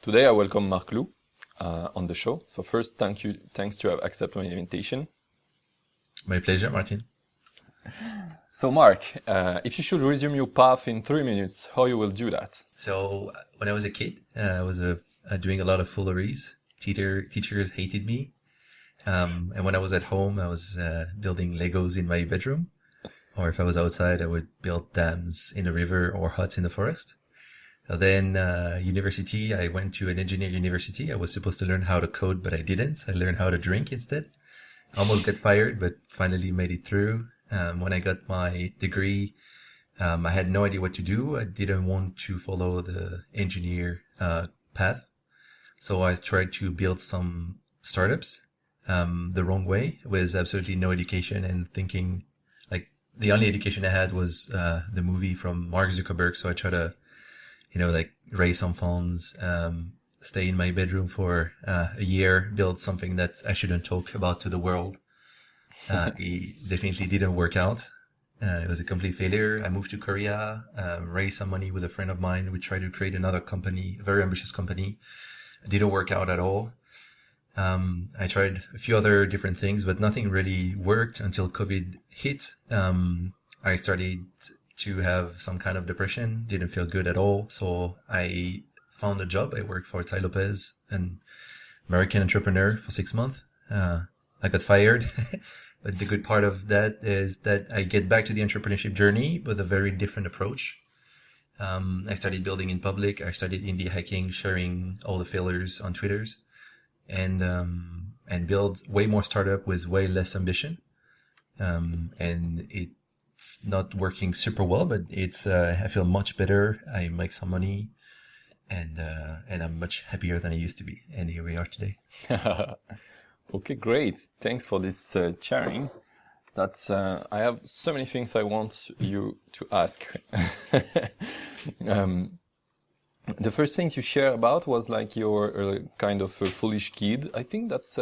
Today I welcome Marc Lou on the show. So first, thanks to have accepted my invitation. My pleasure, Martin. So Marc, if you should resume your path in 3 minutes, how you will do that? So when I was a kid, I was doing a lot of fooleries. Teachers hated me. And when I was at home, I was building Legos in my bedroom. Or if I was outside, I would build dams in a river or huts in the forest. Then university, I went to an engineer university. I was supposed to learn how to code, but I didn't. I learned how to drink instead. Almost got fired, but finally made it through. When I got my degree, I had no idea what to do. I didn't want to follow the engineer path. So I tried to build some startups the wrong way, with absolutely no education and thinking like the only education I had was the movie from Mark Zuckerberg. So I tried to raise some funds, stay in my bedroom for a year, build something that I shouldn't talk about to the world. It definitely didn't work out. It was a complete failure. I moved to Korea, raised some money with a friend of mine. We tried to create another company, a very ambitious company. It didn't work out at all. I tried a few other different things, but nothing really worked until COVID hit. I started to have some kind of depression, didn't feel good at all. So I found a job. I worked for Tai Lopez, an American entrepreneur, for 6 months. I got fired. But the good part of that is that I get back to the entrepreneurship journey with a very different approach. I started building in public. I started indie hacking, sharing all the failures on Twitters, and build way more startup with way less ambition. And it's not working super well, but it's I feel much better. I make some money, and I'm much happier than I used to be. And here we are today. Okay, great. Thanks for this sharing. I have so many things I want you to ask. The first things you share about was like you're kind of a foolish kid. I think that's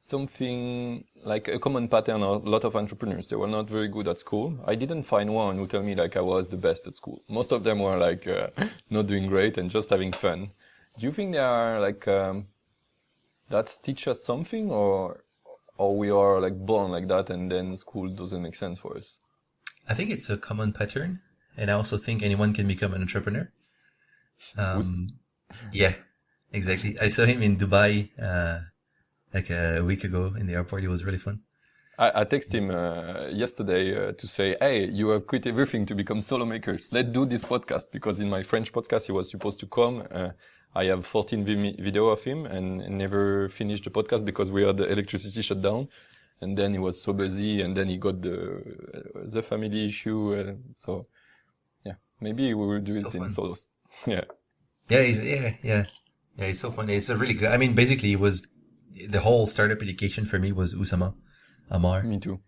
something like a common pattern of a lot of entrepreneurs. They were not very good at school. I didn't find one who told me like I was the best at school. Most of them were like not doing great and just having fun. Do you think they are like that teach us something, or we are like born like that and then school doesn't make sense for us? I think it's a common pattern, and I also think anyone can become an entrepreneur. Yeah, exactly. I saw him in Dubai like a week ago in the airport. It was really fun. I texted him yesterday to say, hey, you have quit everything to become solo makers. Let's do this podcast, because in my French podcast he was supposed to come. I have 14 video of him and never finished the podcast because we had the electricity shut down. And then he was so busy, and then he got the family issue. So yeah, maybe we will do it in solos. Yeah. Yeah, it's so fun. It's a really good, I mean, basically it was, the whole startup education for me was Usama Amar. Me too.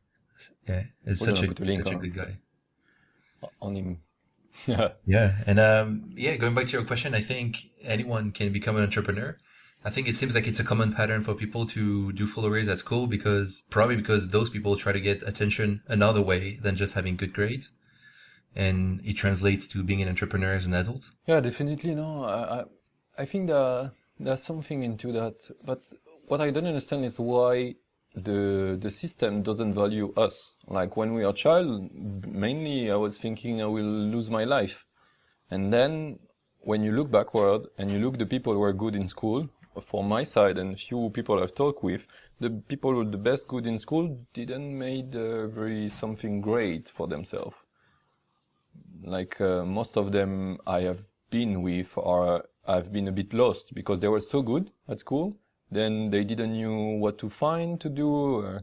Yeah, it's such a good guy. On him. Yeah. Yeah. And, going back to your question, I think anyone can become an entrepreneur. I think it seems like it's a common pattern for people to do fooleries at school, probably because those people try to get attention another way than just having good grades. And it translates to being an entrepreneur as an adult. Yeah, definitely. No, I think there's something into that. But what I don't understand is why the system doesn't value us. Like when we are a child, mainly I was thinking I will lose my life. And then when you look backward and you look the people who are good in school, from my side and few people I've talked with, the people who are the best good in school didn't made very something great for themselves. Like most of them I have been with, or I've been a bit lost because they were so good at school, then they didn't knew what to find to do,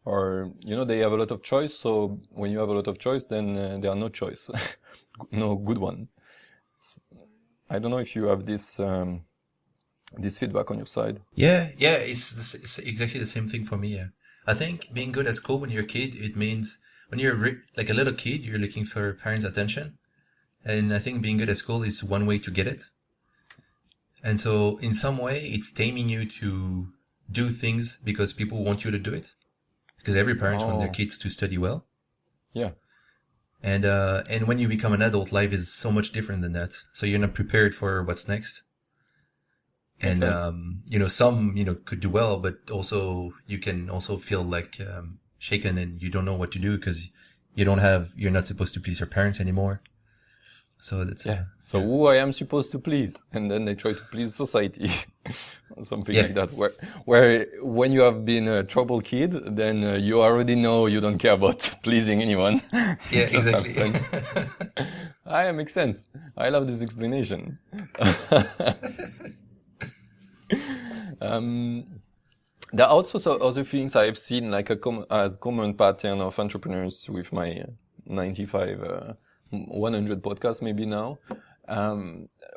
or they have a lot of choice. So when you have a lot of choice, then there are no choice, no good one. I don't know if you have this feedback on your side. Yeah, it's exactly the same thing for me. Yeah, I think being good at school when you're a kid, it means when you're like a little kid, you're looking for parents' attention. And I think being good at school is one way to get it. And so in some way, it's taming you to do things because people want you to do it. Because every parent wants their kids to study well. Yeah. And when you become an adult, life is so much different than that. So you're not prepared for what's next. Makes And, sense. some, could do well, but also you can also feel like, shaken and you don't know what to do because you're not supposed to please your parents anymore. So that's, Yeah. So yeah. who I am supposed to please, and then they try to please society, something Yeah. like that. Where when you have been a trouble kid, then you already know you don't care about pleasing anyone. You Yeah, just have exactly. fun. Makes sense. I love this explanation. um, there are also other things I've seen, like as common pattern of entrepreneurs with my 95, 100 podcasts maybe now.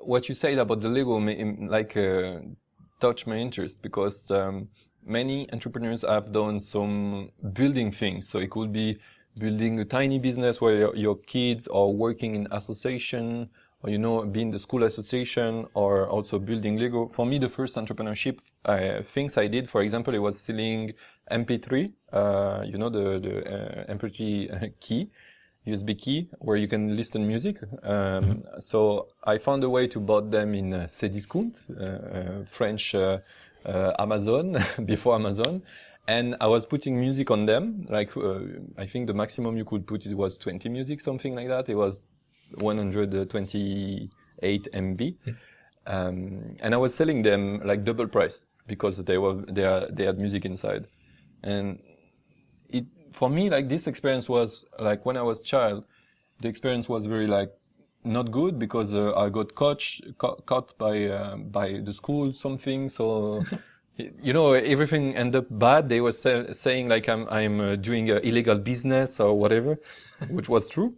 What you said about the Lego touch my interest because many entrepreneurs have done some building things. So it could be building a tiny business where your kids are working in association, or being the school association, or also building Lego. For me, the first entrepreneurship things I did, for example, it was selling MP3. The MP3 key. USB key where you can listen music. So I found a way to buy them in Cdiscount, French Amazon, before Amazon. And I was putting music on them. I think the maximum you could put it was 20 music, something like that. It was 128 MB. And I was selling them like double price because they had music inside. And for me, like this experience was like when I was child, the experience was very like not good because I got caught by the school something. So everything ended up bad. They were saying like I'm doing illegal business or whatever, which was true.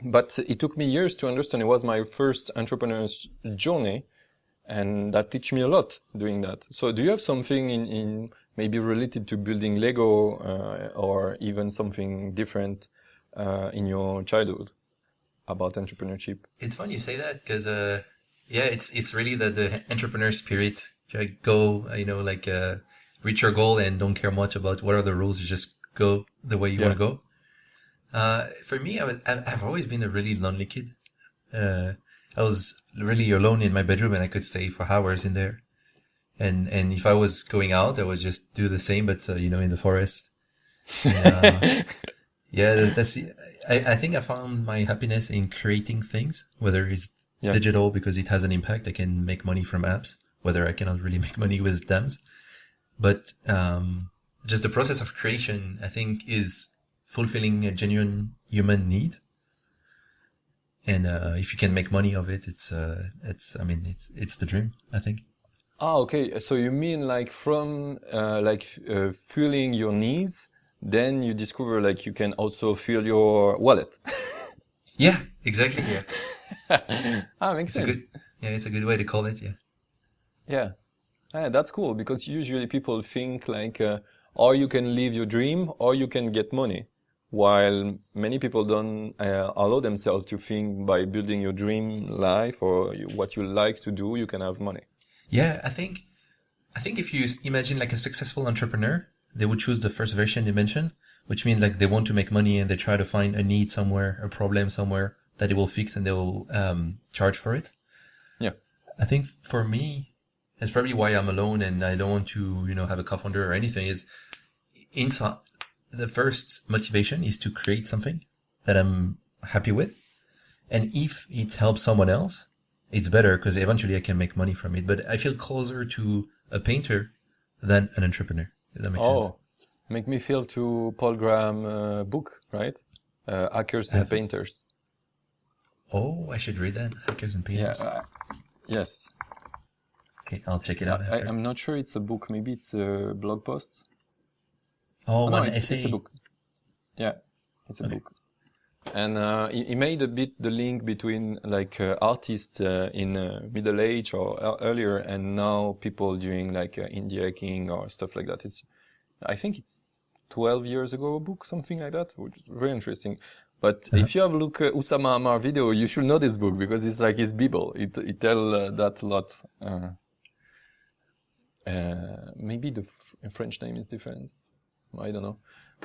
But it took me years to understand. It was my first entrepreneur's journey, and that teach me a lot doing that. So do you have something in maybe related to building Lego or even something different in your childhood about entrepreneurship? It's fun you say that because, it's really the entrepreneur spirit. Go, reach your goal and don't care much about what are the rules. You just go the way you want to go. For me, I've always been a really lonely kid. I was really alone in my bedroom and I could stay for hours in there. And if I was going out, I would just do the same, but, in the forest. And, I think I found my happiness in creating things, whether it's digital because it has an impact. I can make money from apps, whether I cannot really make money with dams. But, just the process of creation, I think is fulfilling a genuine human need. And, if you can make money of it, it's the dream, I think. Okay. So you mean like from fueling your needs, then you discover like you can also fuel your wallet. Yeah, exactly. Yeah. Makes sense. It's a good way to call it. Yeah. Yeah. That's cool because usually people think like, or you can live your dream or you can get money. While many people don't allow themselves to think by building your dream life or what you like to do, you can have money. Yeah, I think if you imagine like a successful entrepreneur, they would choose the first version they mentioned, which means like they want to make money and they try to find a need somewhere, a problem somewhere that they will fix and they will charge for it. Yeah. I think for me, that's probably why I'm alone and I don't want to, have a co-founder or anything is inside. The first motivation is to create something that I'm happy with. And if it helps someone else, it's better because eventually I can make money from it. But I feel closer to a painter than an entrepreneur. If that makes sense. Make me feel to Paul Graham book, right? Hackers and Painters. Oh, I should read that. Hackers and Painters. Yeah. Yes. Okay, I'll check it out after. I'm not sure it's a book. Maybe it's a blog post. One essay. It's a book. Yeah, it's a book. And he made a bit the link between like artists in middle age or earlier and now people doing like indie hacking or stuff like that. I think it's 12 years ago a book, something like that, which is very interesting. But if you have a look at Oussama Ammar video, you should know this book because it's like his Bible. It tells that a lot. Maybe the French name is different. I don't know.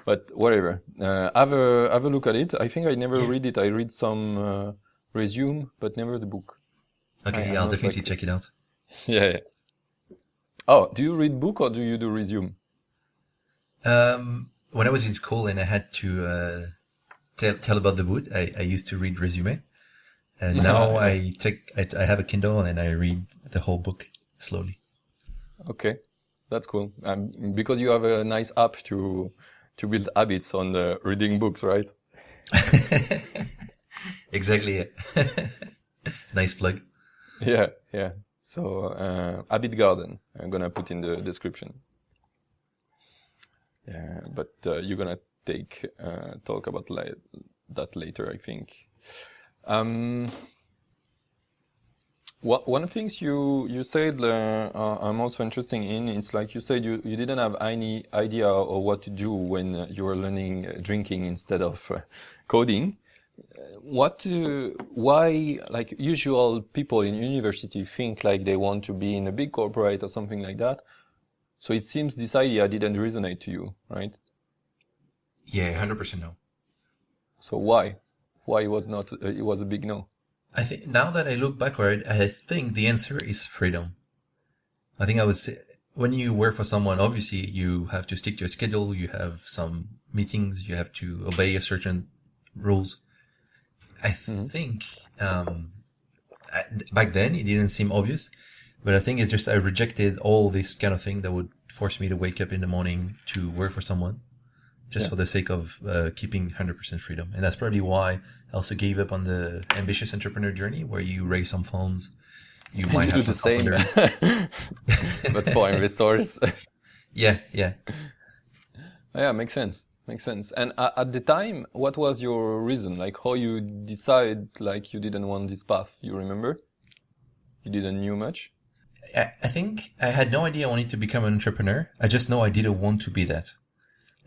But whatever. Have a look at it. I think I never read it. I read some resume, but never the book. Okay, I'll definitely check it out. Yeah. Oh, do you read book or do you do resume? When I was in school and I had to tell about the wood, I used to read resume. And now Yeah. I have a Kindle and I read the whole book slowly. Okay, that's cool. Because you have a nice app to build habits on reading books, right? Exactly. Nice plug. Yeah, yeah. So, Habit Garden, I'm gonna put in the description. Yeah, but you're gonna talk about that later, I think. Um, one of the things you said I'm also interested in. It's like you said you didn't have any idea of what to do when you were learning drinking instead of coding. Why, like usual people in university think like they want to be in a big corporate or something like that. So it seems this idea didn't resonate to you, right? Yeah, 100% no. So why? Why it was not, it was a big no? I think now that I look backward, I think the answer is freedom. I think I would say when you work for someone, obviously you have to stick to a schedule. You have some meetings. You have to obey a certain rules. I think, back then it didn't seem obvious, but I think it's just I rejected all this kind of thing that would force me to wake up in the morning to work for someone just for the sake of keeping 100% freedom. And that's probably why I also gave up on the ambitious entrepreneur journey where you raise some funds. You And might you do have the some same, co-founder. but for investors. Yeah, yeah. Yeah, makes sense. Makes sense. And at the time, what was your reason? Like how you decide like you didn't want this path? You remember? You didn't knew much? I think I had no idea I wanted to become an entrepreneur. I just know I didn't want to be that.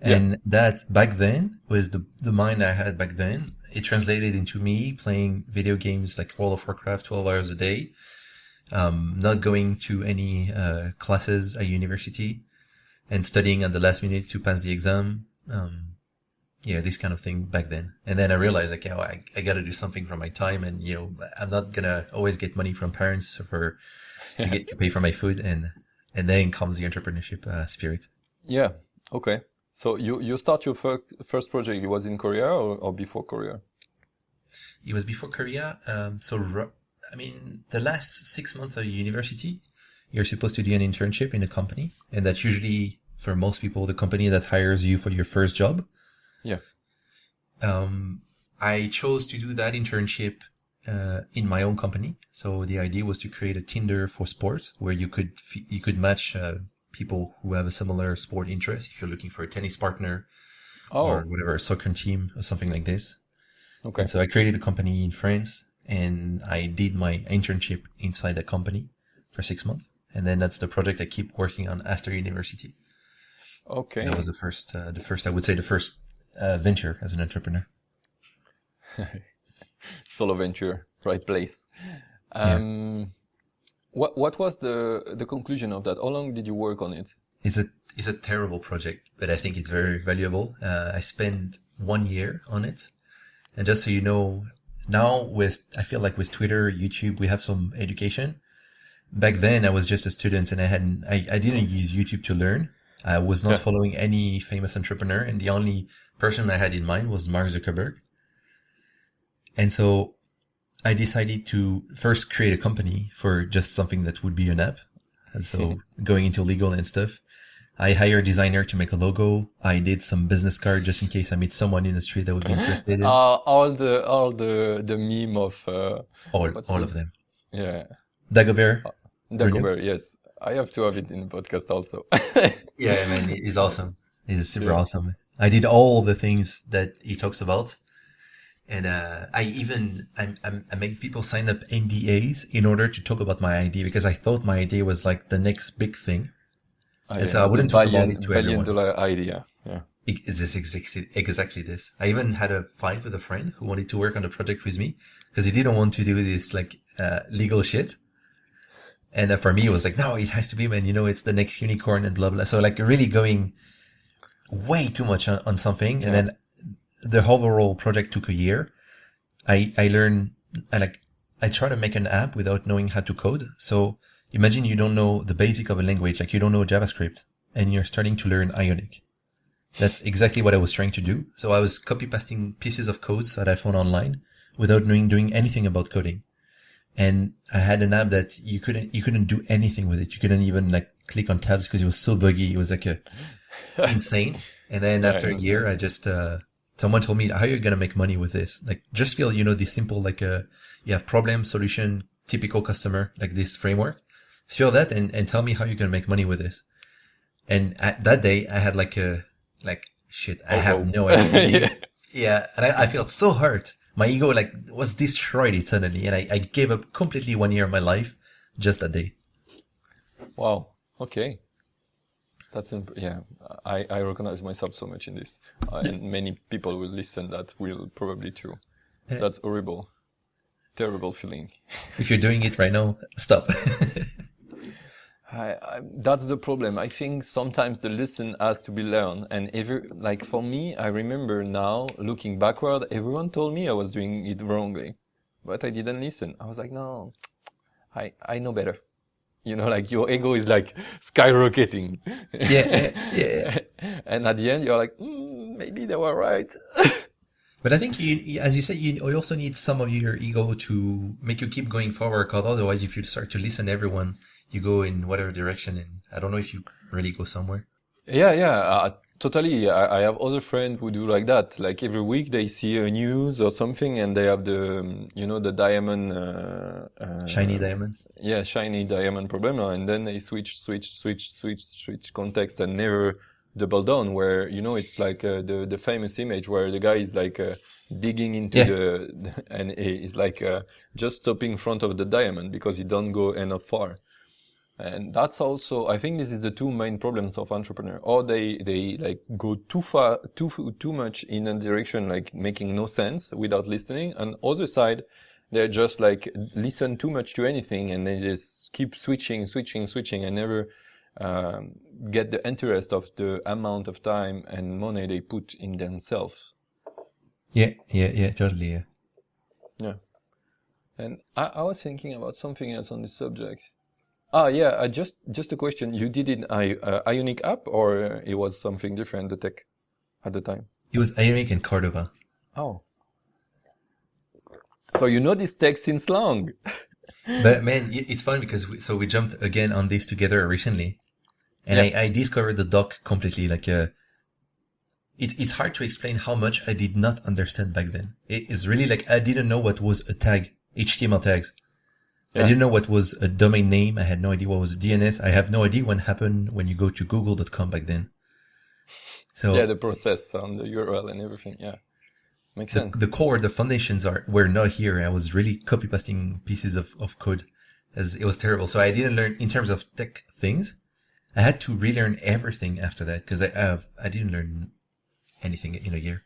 Yeah. And that back then was the mind I had back then. It translated into me playing video games like World of Warcraft 12 hours a day, not going to any classes at university and studying at the last minute to pass the exam. Yeah, this kind of thing back then. And then I realized like, I got to do something for my time, and I'm not gonna always get money from parents to pay for my food, and then comes the entrepreneurship spirit. Yeah. Okay. So you start your first project. It was in Korea or before Korea? It was before Korea. The last 6 months of university, you're supposed to do an internship in a company. And that's usually, for most people, the company that hires you for your first job. Yeah. I chose to do that internship in my own company. So the idea was to create a Tinder for sports where you could match people who have a similar sport interest. If you're looking for a tennis partner or whatever, a soccer team or something like this. Okay. And so I created a company in France and I did my internship inside that company for 6 months. And then that's the project I keep working on after university. Okay. That was the first, I would say the first venture as an entrepreneur. Solo venture, right place. What was the conclusion of that? How long did you work on it? It's a terrible project, but I think it's very valuable. I spent 1 year on it. And just so you know, now I feel like with Twitter, YouTube, we have some education. Back then I was just a student and I didn't use YouTube to learn. I was not following any famous entrepreneur, and the only person I had in mind was Mark Zuckerberg. And so I decided to first create a company for just something that would be an app. And so going into legal and stuff, I hired a designer to make a logo. I did some business card just in case I meet someone in the street that would be interested in. All the meme of all of them. Yeah. Dagobert. Dagobert, yes. I have to have it in the podcast also. Yeah, man, he's awesome. He's super awesome. I did all the things that he talks about. And I make people sign up NDAs in order to talk about my idea, because I thought my idea was like the next big thing. And so I wouldn't talk about it to everyone. $1 billion idea. Yeah. It's exactly this. I even had a fight with a friend who wanted to work on the project with me because he didn't want to do this legal shit. And for me, it was like, no, it has to be, man. It's the next unicorn and blah, blah. So really going way too much on something. And then the overall project took a year. I learned, I try to make an app without knowing how to code. So Imagine you don't know the basic of a language, like you don't know JavaScript, and you're starting to learn Ionic. That's exactly what I was trying to do. So I was copy pasting pieces of codes that I found online without doing anything about coding. And I had an app that you couldn't do anything with it. You couldn't even like click on tabs because it was so buggy. It was like insane. And then Yeah, I after a understand. year, I just, someone told me, how are you going to make money with this? Like just feel, this simple, like, you have problem, solution, typical customer, like this framework. Feel that and tell me how you're going to make money with this. And that day I had shit, I Oh, have hope. no idea. Yeah. Yeah. And I felt so hurt. My ego was destroyed it suddenly. And I gave up completely 1 year of my life just that day. Wow. Okay. Yeah. I recognize myself so much in this, and many people will listen that will probably too. Yeah. That's horrible, terrible feeling. If you're doing it right now, stop. That's the problem. I think sometimes the lesson has to be learned, and like for me, I remember now looking backward, everyone told me I was doing it wrongly, but I didn't listen. I was like, no, I know better. Like your ego is like skyrocketing. Yeah. And at the end, you're like, maybe they were right. But I think as you said, you also need some of your ego to make you keep going forward. Because otherwise, if you start to listen to everyone, you go in whatever direction, and I don't know if you really go somewhere. Yeah, totally. I have other friends who do like that. Like every week they see a news or something, and they have the diamond, Shiny diamond. yeah, shiny diamond problem, and then they switch context and never double down. Where it's like the famous image where the guy is like digging into Yeah. and he's like just stopping in front of the diamond because he don't go enough far. And that's also, I think this is the two main problems of entrepreneur. Or they like go too far, too much in a direction, like making no sense without listening. And other side, they're just like listen too much to anything and they just keep switching and never get the interest of the amount of time and money they put in themselves. Yeah, totally. Yeah. Yeah. And I was thinking about something else on this subject. Yeah, just a question. You did it in Ionic app or it was something different, the tech at the time? It was Ionic and Cordova. Oh. So you know this tech since long. But man, it's fun because we jumped again on this together recently. And Yeah. I discovered the doc completely. Like, it's hard to explain how much I did not understand back then. It is really like, I didn't know what was a tag, HTML tags. Yeah. I didn't know what was a domain name. I had no idea what was a DNS. I have no idea what happened when you go to google.com back then. So Yeah, the process on the URL and everything. Yeah. Makes sense. the core, the foundations were not here. I was really copy pasting pieces of code as it was terrible. So I didn't learn in terms of tech things. I had to relearn everything after that because I didn't learn anything in a year.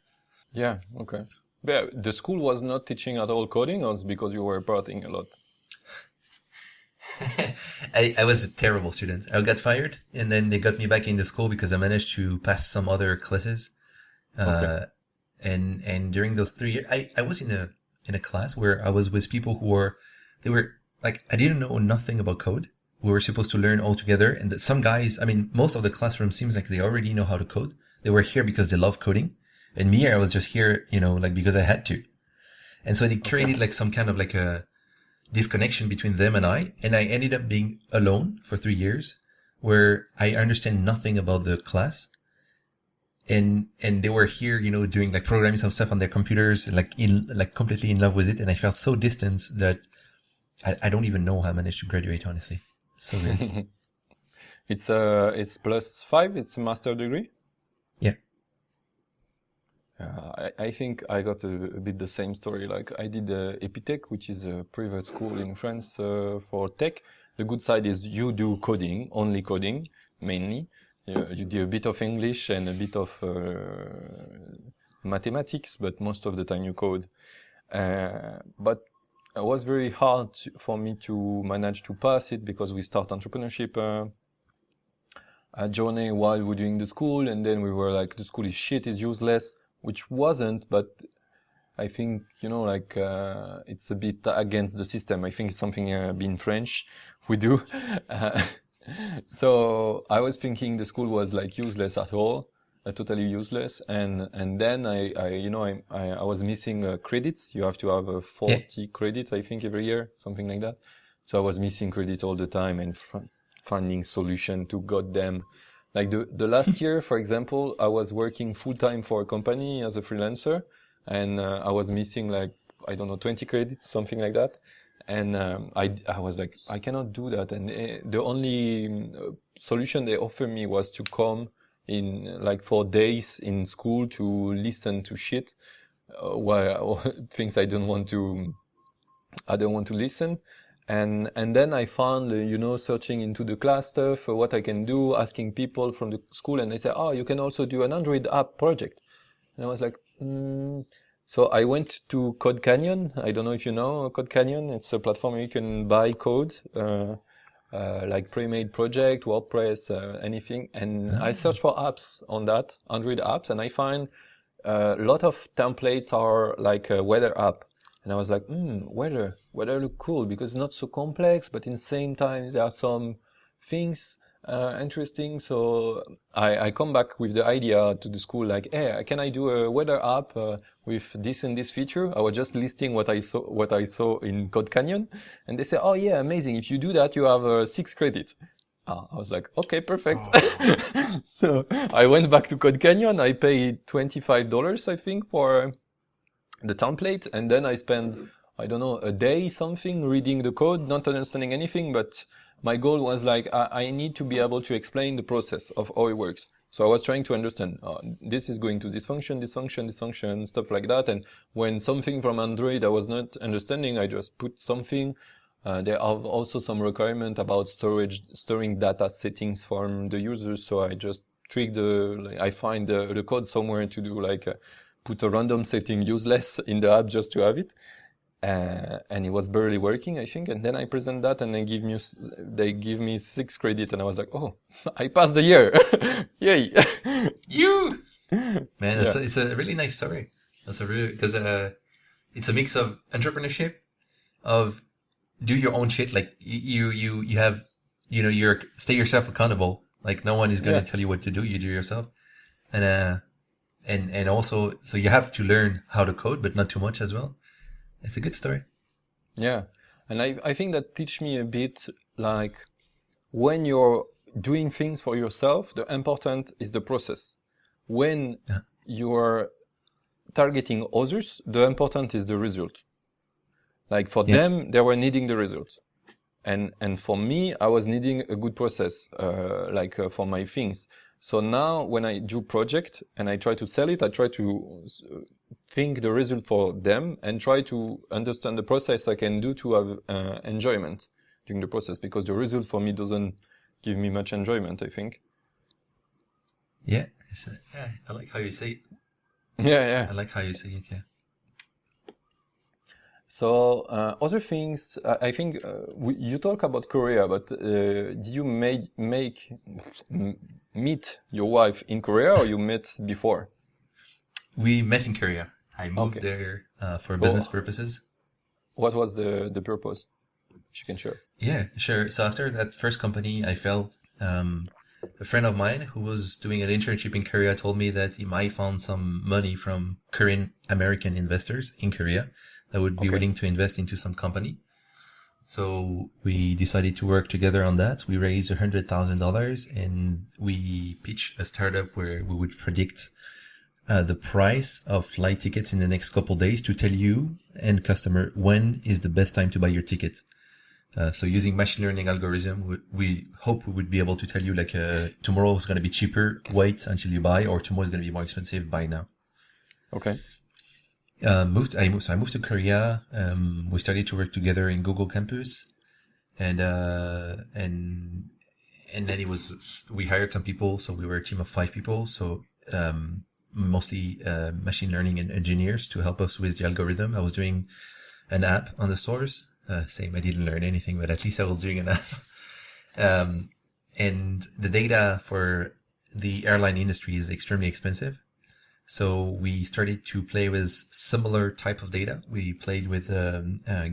Yeah, okay. But the school was not teaching at all coding, or it's because you were partying a lot? I was a terrible student. I got fired and then they got me back into school because I managed to pass some other classes. Okay. And during those 3 years, I was in a class where I was with people they were like, I didn't know nothing about code. We were supposed to learn all together. And some guys, I mean, most of the classroom seems like they already know how to code. They were here because they love coding. And me, I was just here, like because I had to. And so they created like some kind of like a disconnection between them and I ended up being alone for 3 years where I understand nothing about the class. And they were here, doing like programming some stuff on their computers, like completely in love with it. And I felt so distant that I don't even know how I managed to graduate, honestly. So weird. It's +5. It's a master degree. Yeah. I think I got a bit the same story. Like I did Epitech, which is a private school in France for tech. The good side is you do coding, only coding, mainly. You do a bit of English and a bit of mathematics, but most of the time you code. But it was very hard for me to manage to pass it because we start entrepreneurship journey while we're doing the school, and then we were like, the school is shit, is useless, which wasn't, but I think, like, it's a bit against the system. I think it's something, being French, we do. Uh, so I was thinking the school was like useless at all, totally useless. And then I was missing credits. You have to have 40 credits, I think, every year, something like that. So I was missing credit all the time and finding solution to got them. Like the last year, for example, I was working full time for a company as a freelancer, and I was missing like, I don't know, 20 credits, something like that. And I was like, I cannot do that. And the only solution they offered me was to come in like for days in school to listen to shit, while things I don't want to listen. And then I found, searching into the class stuff, what I can do, asking people from the school, and they say, oh, you can also do an Android app project. And I was like, So I went to Code Canyon. I don't know if you know Code Canyon. It's a platform where you can buy code, like pre-made project, WordPress, anything. And I searched for apps on that, Android apps, and I find a lot of templates are like a weather app. And I was like, weather look cool because it's not so complex, but in the same time, there are some things interesting. So I come back with the idea to the school, like, hey, can I do a weather app with this and this feature? I was just listing what I saw in Code Canyon, and they say, oh yeah, amazing. If you do that, you have 6 credits. I was like, okay, perfect. Oh. So I went back to Code Canyon. I paid $25, I think, for the template, and then I spent, I don't know, a day something reading the code, not understanding anything, but my goal was like, I need to be able to explain the process of how it works. So I was trying to understand, this is going to this function, stuff like that. And when something from Android I was not understanding, I just put something. There are also some requirement about storing data settings from the users. So I just trick I find the code somewhere to do like, put a random setting useless in the app just to have it. And it was barely working, I think. And then I present that, and they give me 6 credits, and I was like, oh, I passed the year. Yay. Man, it's a really nice story. Because it's a mix of entrepreneurship, of do your own shit. Like you have, you're stay yourself accountable. Like no one is going to tell you what to do. You do yourself. And also, so you have to learn how to code, but not too much as well. It's a good story. Yeah. And I think that teach me a bit, like, when you're doing things for yourself, the important is the process. When you're targeting others, the important is the result. Like for them, they were needing the result. And for me, I was needing a good process, for my things. So now when I do project and I try to sell it, I try to think the result for them and try to understand the process I can do to have enjoyment during the process, because the result for me doesn't give me much enjoyment, I think. Yeah, I like how you say it. Yeah. I like how you say it, yeah. So other things, I think you talk about Korea, but did you meet your wife in Korea, or you met before? We met in Korea. I moved there for business purposes. What was the purpose? If you can share. Yeah, sure. So after that first company, I felt a friend of mine who was doing an internship in Korea told me that he might found some money from Korean American investors in Korea that would be willing to invest into some company. So we decided to work together on that. We raised $100,000 and we pitched a startup where we would predict the price of flight tickets in the next couple days to tell you and customer when is the best time to buy your ticket. So using machine learning algorithm, we hope we would be able to tell you like tomorrow is going to be cheaper, wait until you buy, or tomorrow is going to be more expensive, buy now. Okay. I moved to Korea. We started to work together in Google campus, and then we hired some people. So we were a team of 5 people. So, mostly, machine learning and engineers to help us with the algorithm. I was doing an app on the stores. Same, I didn't learn anything, but at least I was doing an app. And the data for the airline industry is extremely expensive. So we started to play with similar type of data. We played with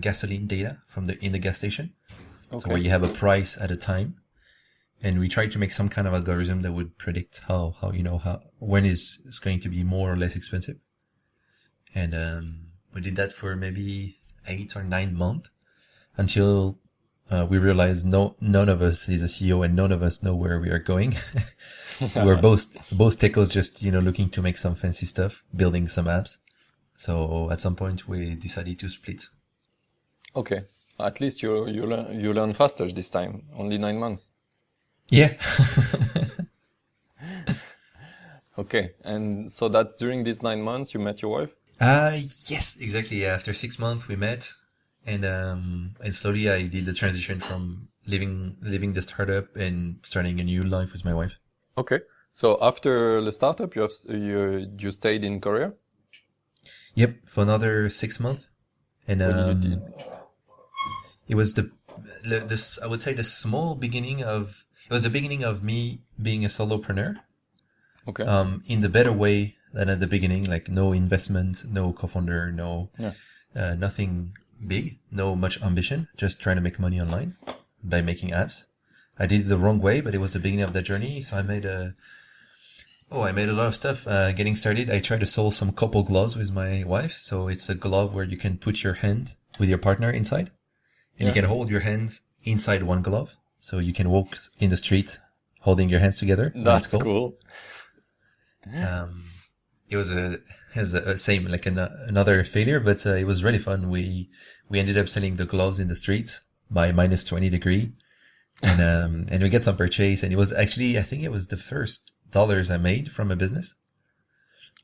gasoline data in the gas station. Okay. So where you have a price at a time, and we tried to make some kind of algorithm that would predict how when is going to be more or less expensive. And we did that for maybe 8 or 9 months until we realized none of us is a CEO and none of us know where we are going. We're both techos, just looking to make some fancy stuff, building some apps. So at some point we decided to split. Okay. At least you learn faster this time. Only 9 months. Yeah. Okay. And so that's during these 9 months you met your wife? Yes, exactly. Yeah. After 6 months we met, and slowly I did the transition from leaving the startup and starting a new life with my wife. Okay. So after the startup, you stayed in Korea? Yep, for another 6 months. And What did you do? it was I would say the beginning of me being a solopreneur. Okay. In the better way than at the beginning, like no investment, no co-founder, nothing big, no much ambition, just trying to make money online by making apps. I did it the wrong way, but it was the beginning of the journey. So I made a lot of stuff. Getting started, I tried to sell some couple gloves with my wife. So it's a glove where you can put your hand with your partner inside, and you can hold your hands inside one glove. So you can walk in the street holding your hands together. That's cool. It was a same, like another failure, but it was really fun. We ended up selling the gloves in the street by minus 20 degree. And we get some purchase, and it was actually, I think it was the first dollars I made from a business.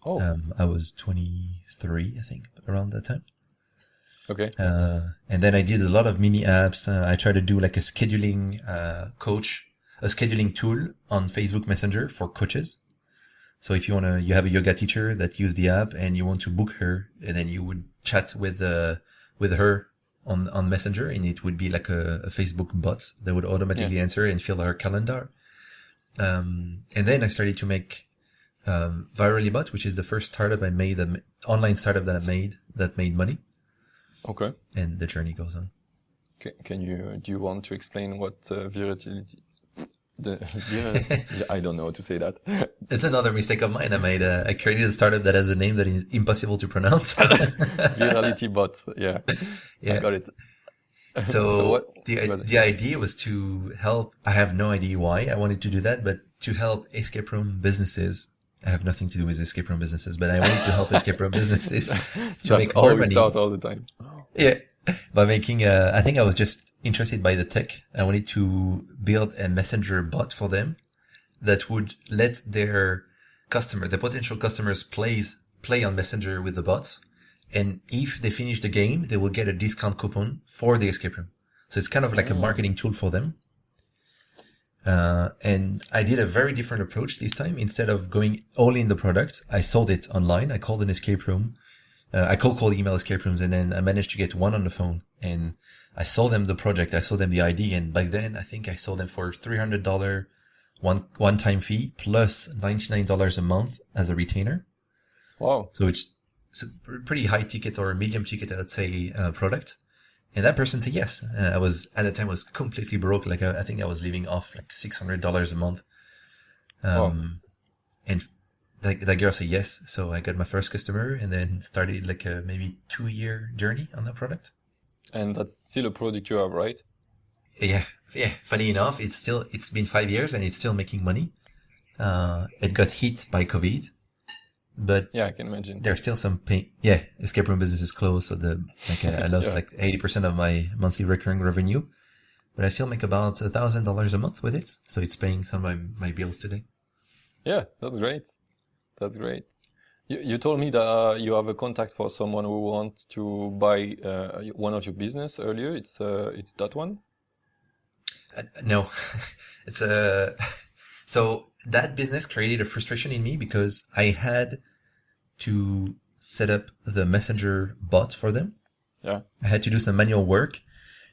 Oh. I was 23, I think, around that time. Okay. And then I did a lot of mini apps. I tried to do like a scheduling scheduling tool on Facebook Messenger for coaches. So if you have a yoga teacher that use the app and you want to book her, and then you would chat with her on Messenger, and it would be like a Facebook bot that would automatically answer and fill her calendar. And then I started to make Virally Bot, which is the first startup I made, online startup that made money. Okay. And the journey goes on. Do you want to explain what virality? I don't know how to say that. It's another mistake of mine. I created a startup that has a name that is impossible to pronounce. Virality Bot. Yeah. I got it. So the idea was to help. I have no idea why I wanted to do that, but to help escape room businesses. I have nothing to do with escape room businesses, but I wanted to help escape room businesses to make more money. That's all the time. Yeah, by making. I think I was just interested by the tech. I wanted to build a messenger bot for them that would let the potential customers, play on Messenger with the bots. And if they finish the game, they will get a discount coupon for the escape room. So it's kind of like a marketing tool for them. And I did a very different approach this time. Instead of going all in the product, I sold it online. I called an escape room. I cold email escape rooms, and then I managed to get one on the phone, and I sold them the project. I sold them the ID. And back then I think I sold them for $300 one-time fee plus $99 a month as a retainer. Wow. So it's a pretty high ticket or medium ticket, I'd say, product. And that person said yes. I was, at the time, was completely broke. Like, I think I was living off like $600 a month. And that girl said yes. So I got my first customer, and then started like a maybe 2-year journey on that product. And that's still a product you have, right? Yeah. Funny enough, it's been 5 years and it's still making money. It got hit by COVID, but yeah, I can imagine there's still some pain. Yeah. Escape room business is closed. So I lost like 80% of my monthly recurring revenue, but I still make about $1,000 a month with it. So it's paying some of my bills today. Yeah, that's great. That's great. You told me that you have a contact for someone who wants to buy one of your business earlier. It's that one? No, it's so that business created a frustration in me because I had to set up the messenger bot for them. Yeah. I had to do some manual work,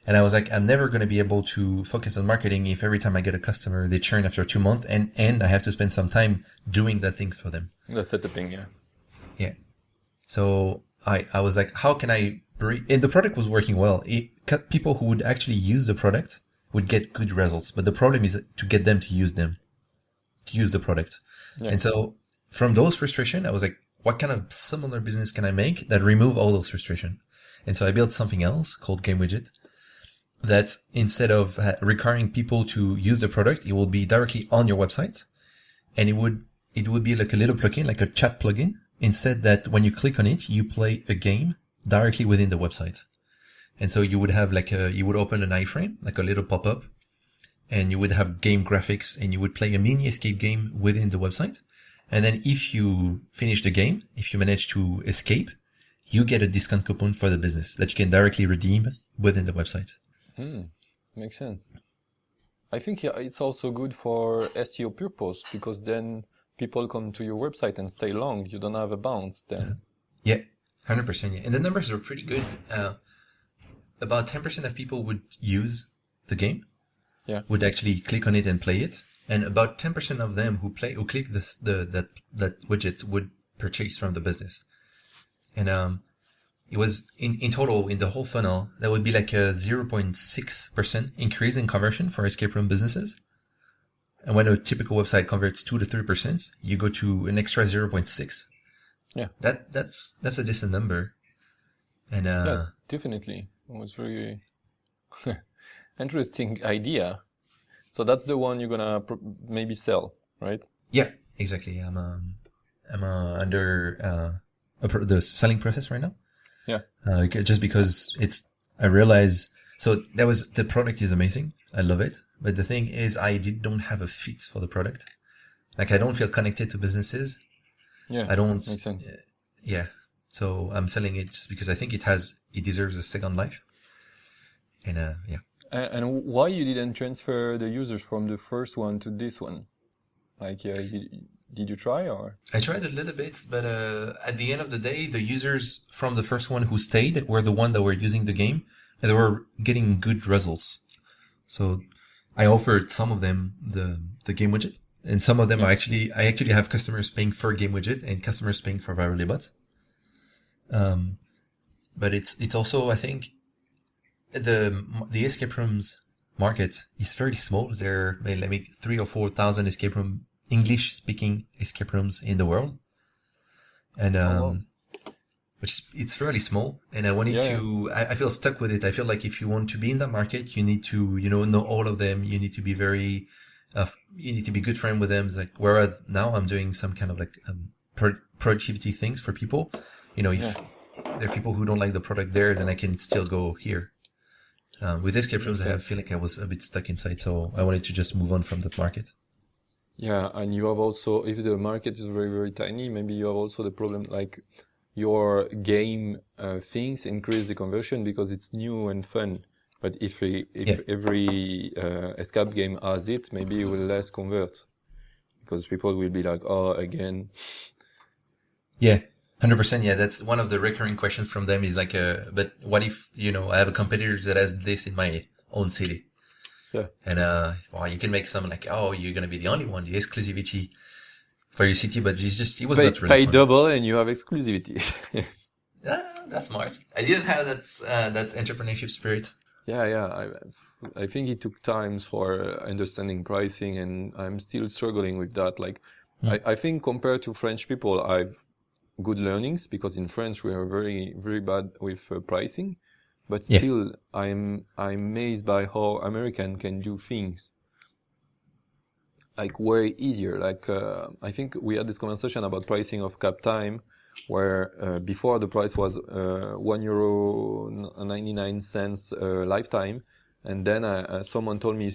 and I was like, I'm never going to be able to focus on marketing if every time I get a customer, they churn after 2 months, and I have to spend some time doing the things for them. The setuping, yeah. Yeah. So I was like, how can I bring, and the product was working well. People who would actually use the product would get good results. But the problem is to get them to use the product. Yeah. And so from those frustration, I was like, what kind of similar business can I make that remove all those frustration? And so I built something else called Game Widget that instead of requiring people to use the product, it will be directly on your website. And it would be like a little plugin, like a chat plugin. Instead that when you click on it, you play a game directly within the website. And so you would have you would open an iframe, like a little pop-up, and you would have game graphics, and you would play a mini escape game within the website. And then if you finish the game, if you manage to escape, you get a discount coupon for the business that you can directly redeem within the website. Makes sense. I think it's also good for SEO purpose, because then people come to your website and stay long. You don't have a bounce then. Yeah, 100%. Yeah. And the numbers are pretty good. About 10% of people would use the game. Yeah. Would actually click on it and play it. And about 10% of them who click that widget would purchase from the business. And, it was in total, in the whole funnel, that would be like a 0.6% increase in conversion for escape room businesses. And when a typical website converts 2 to 3%, you go to an extra 0.6. Yeah. That's a decent number. And, yeah, definitely. It was very interesting idea. So that's the one you're gonna maybe sell, right? Yeah, exactly. I'm under the selling process right now. Yeah. Just because I realize, so the product is amazing. I love it. But the thing is, I don't have a fit for the product. Like, I don't feel connected to businesses. Yeah. I don't. Makes sense. Yeah. So I'm selling it just because I think it deserves a second life. And, yeah. And why you didn't transfer the users from the first one to this one? Like, did you try, or? I tried a little bit, but at the end of the day, the users from the first one who stayed were the one that were using the game, and they were getting good results. So I offered some of them the game widget, and some of them I actually have customers paying for game widget and customers paying for Virally Bot. But it's also, I think, the escape rooms market is fairly small. There are maybe 3,000 or 4,000 escape room English-speaking escape rooms in the world, and it's fairly small. And I wanted to. I feel stuck with it. I feel like if you want to be in that market, you need to know all of them. You need to be very. You need to be good friend with them. It's like, whereas now I'm doing some kind of like productivity things for people. If there are people who don't like the product there, then I can still go here. With escape rooms, I feel like I was a bit stuck inside, so I wanted to just move on from that market. Yeah, and you have also, if the market is very, very tiny, maybe you have also the problem, like your game things increase the conversion because it's new and fun. But if every escape game has it, maybe it will less convert because people will be like, oh, again. Yeah, 100%. Yeah, that's one of the recurring questions from them is like, but what if, I have a competitor that has this in my own city? Yeah. And, you can make some like, oh, you're going to be the only one, the exclusivity for your city, but it was not really pay fun. double and you have exclusivity. That's smart. I didn't have that entrepreneurship spirit. Yeah. I think it took times for understanding pricing, and I'm still struggling with that. Like, I think compared to French people, I've good learnings because in French we are very, very bad with pricing. But still, I'm amazed by how American can do things like way easier. Like I think we had this conversation about pricing of cap time, where before the price was €1.99 lifetime, and then someone told me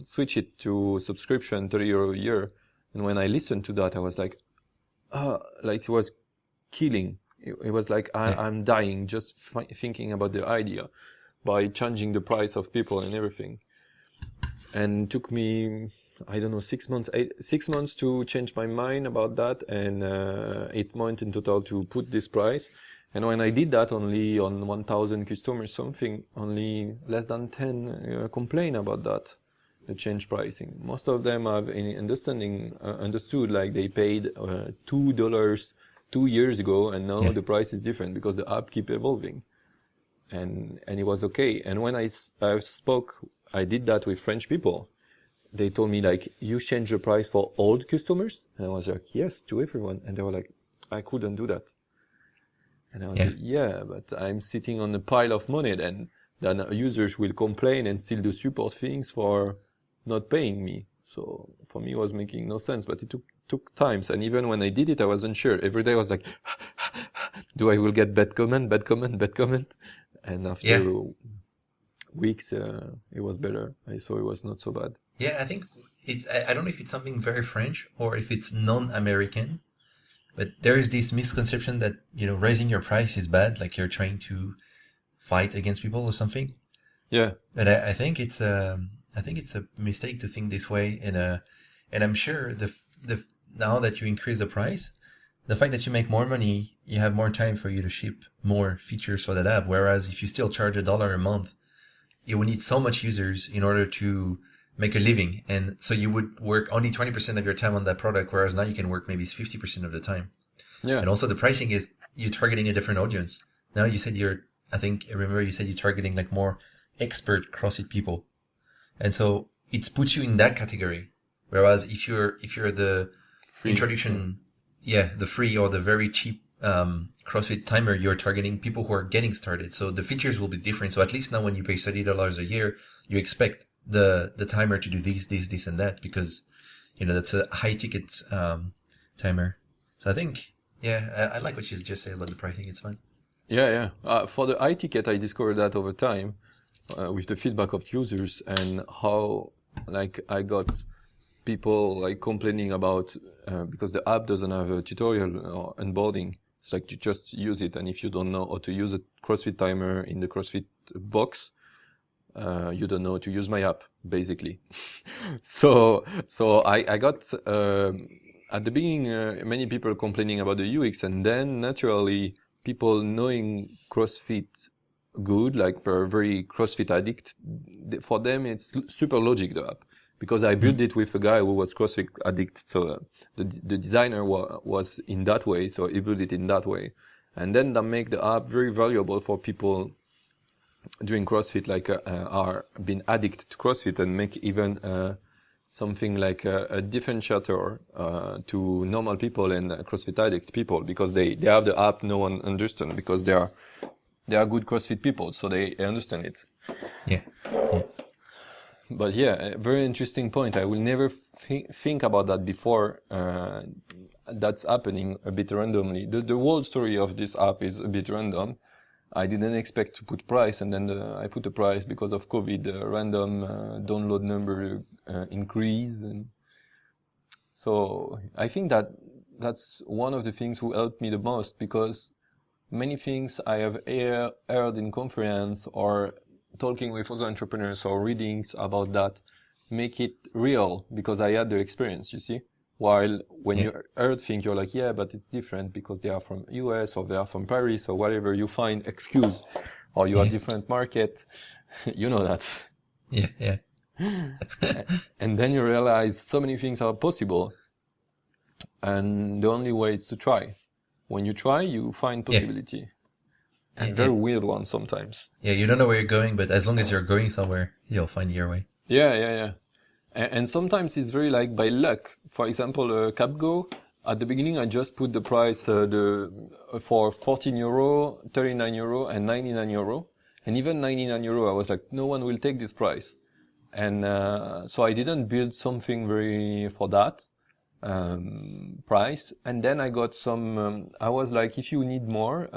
switch it to subscription €30 a year, and when I listened to that, I was like it was killing. It was like I'm dying just thinking about the idea by changing the price of people and everything. And it took me, I don't know, 6 months to change my mind about that, and 8 months in total to put this price. And when I did that, only on 1,000 customers, only less than 10 complain about that, the change pricing. Most of them have understood, like they paid $2 2 years ago, and now Yeah. the price is different because the app keep evolving, and it was okay. And when I did that with French people. They told me like, you change the price for old customers, and I was like, yes, to everyone, and they were like, I couldn't do that, and I was Yeah. like, yeah, but I'm sitting on a pile of money, then users will complain and still do support things for not paying me. So for me, it was making no sense, but it took times. And even when I did it, I wasn't sure. Every day I was like, do I will get bad comment, bad comment, bad comment? And after Yeah. weeks, it was better. I saw it was not so bad. Yeah, I think I don't know if it's something very French or if it's non-American, but there is this misconception that, raising your price is bad, like you're trying to fight against people or something. Yeah. But I think it's a mistake to think this way. And I'm sure now that you increase the price, the fact that you make more money, you have more time for you to ship more features for that app. Whereas if you still charge $1 a month, you would need so much users in order to make a living. And so you would work only 20% of your time on that product, whereas now you can work maybe 50% of the time. Yeah. And also the pricing is you're targeting a different audience. Now you said you said you're targeting like more expert CrossFit people. And so it puts you in that category. Whereas if you're the Free. introduction, the free or the very cheap CrossFit timer, you're targeting people who are getting started. So the features will be different. So at least now when you pay $30 a year, you expect the timer to do this, and that, because, that's a high ticket, timer. So I think, I like what you just said about the pricing. It's fun. Yeah. For the iTicket, I discovered that over time, with the feedback of users, and how, like, I got people like complaining about, because the app doesn't have a tutorial or onboarding. It's like you just use it, and if you don't know how to use a CrossFit timer in the CrossFit box, you don't know how to use my app, basically. So I got, at the beginning, many people complaining about the UX, and then naturally people knowing CrossFit good, like for very CrossFit addict, for them it's super logic, the app, because I built it with a guy who was CrossFit addict. So the designer was in that way, so he built it in that way, and then that make the app very valuable for people doing CrossFit, like are been addicted to CrossFit, and make even something like a differentiator to normal people and CrossFit addict people, because they have the app no one understands, because they are good CrossFit people, so they understand it. Yeah. But yeah, a very interesting point. I will never think about that before. That's happening a bit randomly. The whole story of this app is a bit random. I didn't expect to put price, and then I put a price because of COVID. Random download number increase, and so I think that's one of the things who helped me the most, because many things I have heard in conference or talking with other entrepreneurs or readings about that make it real, because I had the experience, you see. While when you heard things, you're like, yeah, but it's different because they are from US or they are from Paris or whatever, you find excuse, or you are different market. You know that. Yeah. And then you realize so many things are possible, and the only way is to try. When you try, you find possibility. And very weird one sometimes. Yeah, you don't know where you're going, but as long as you're going somewhere, you'll find your way. Yeah. And sometimes it's very like by luck. For example, CapGo, at the beginning I just put the price for 14 euro, 39 euro, and 99 euro. And even 99 euro, I was like, no one will take this price. And so I didn't build something very for that price. And then I got some, I was like, if you need more,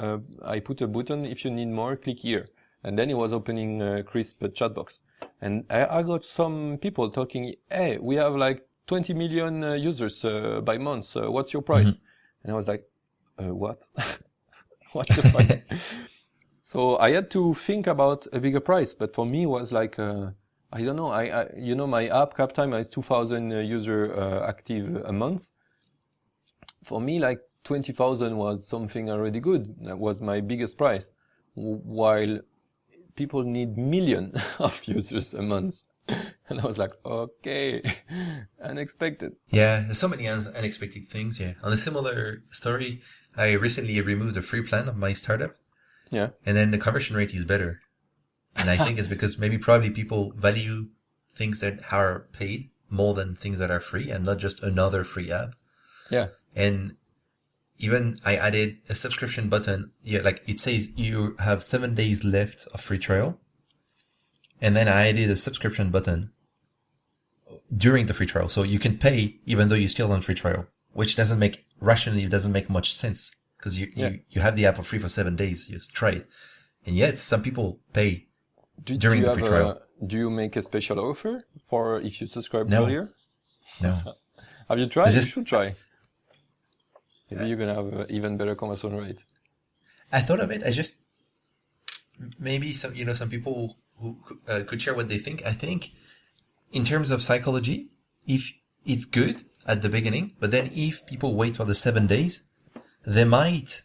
I put a button, if you need more, click here. And then it was opening crisp chat box. And I got some people talking, hey, we have like 20 million users by month. What's your price? And I was like, what? What the fuck? So I had to think about a bigger price. But for me, it was like, I don't know. My app Captime has 2,000 user active a month. For me, like 20,000 was something already good. That was my biggest price. While people need millions of users a month. And I was like, okay. And unexpected. Yeah, there's so many unexpected things. Yeah. On a similar story, I recently removed the free plan of my startup, Yeah. and then the conversion rate is better. And I think it's because maybe probably people value things that are paid more than things that are free, and not just another free app. Yeah. And even I added a subscription button. Yeah, like it says you have 7 days left of free trial. And then I added a subscription button during the free trial. So you can pay even though you're still on free trial, which doesn't make much sense because you have the app for free for 7 days. You just try it. And yet some people pay during the free trial. Do you make a special offer for if you subscribe No. earlier? No. Have you tried? It's You just- should try. Maybe you're gonna have an even better conversion rate. I thought of it. I just, maybe some people who could share what they think. I think in terms of psychology, if it's good at the beginning, but then if people wait for the 7 days, they might,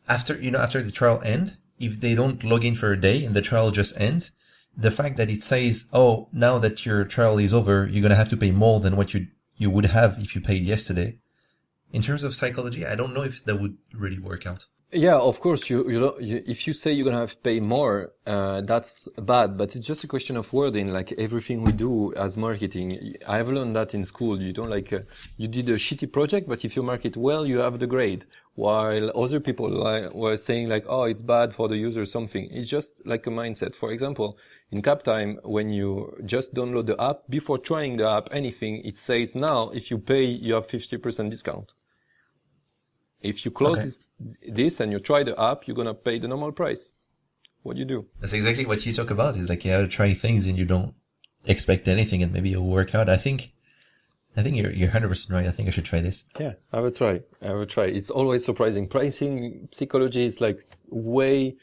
after the trial end, if they don't log in for a day and the trial just ends, the fact that it says, oh, now that your trial is over, you're going to have to pay more than what you would have if you paid yesterday. In terms of psychology, I don't know if that would really work out. Yeah, of course. If you say you're gonna have to pay more, that's bad. But it's just a question of wording. Like everything we do as marketing, I've learned that in school. You don't you did a shitty project, but if you market well, you have the grade. While other people were saying like, oh, it's bad for the user, something. It's just like a mindset. For example, in Captime, when you just download the app, before trying the app, anything, it says now, if you pay, you have 50% discount. If you close this and you try the app, you're going to pay the normal price. What do you do? That's exactly what you talk about. Is like you have to try things and you don't expect anything and maybe it'll work out. I think you're 100% right. I think I should try this. Yeah, I will try. It's always surprising. Pricing psychology is like way,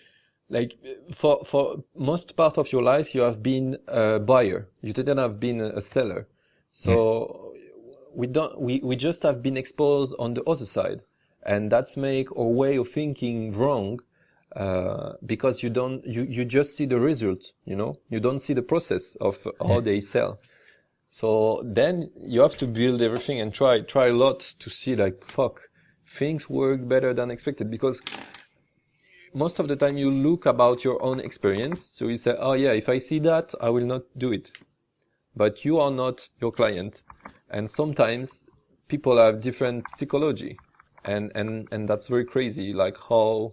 like for most part of your life, you have been a buyer. You didn't have been a seller. So we just have been exposed on the other side. And that's make our way of thinking wrong, because you just see the result, you don't see the process of how they sell. So then you have to build everything and try a lot to see like, things work better than expected, because most of the time you look about your own experience. So you say, oh yeah, if I see that, I will not do it. But you are not your client. And sometimes people have different psychology. And that's very crazy, like how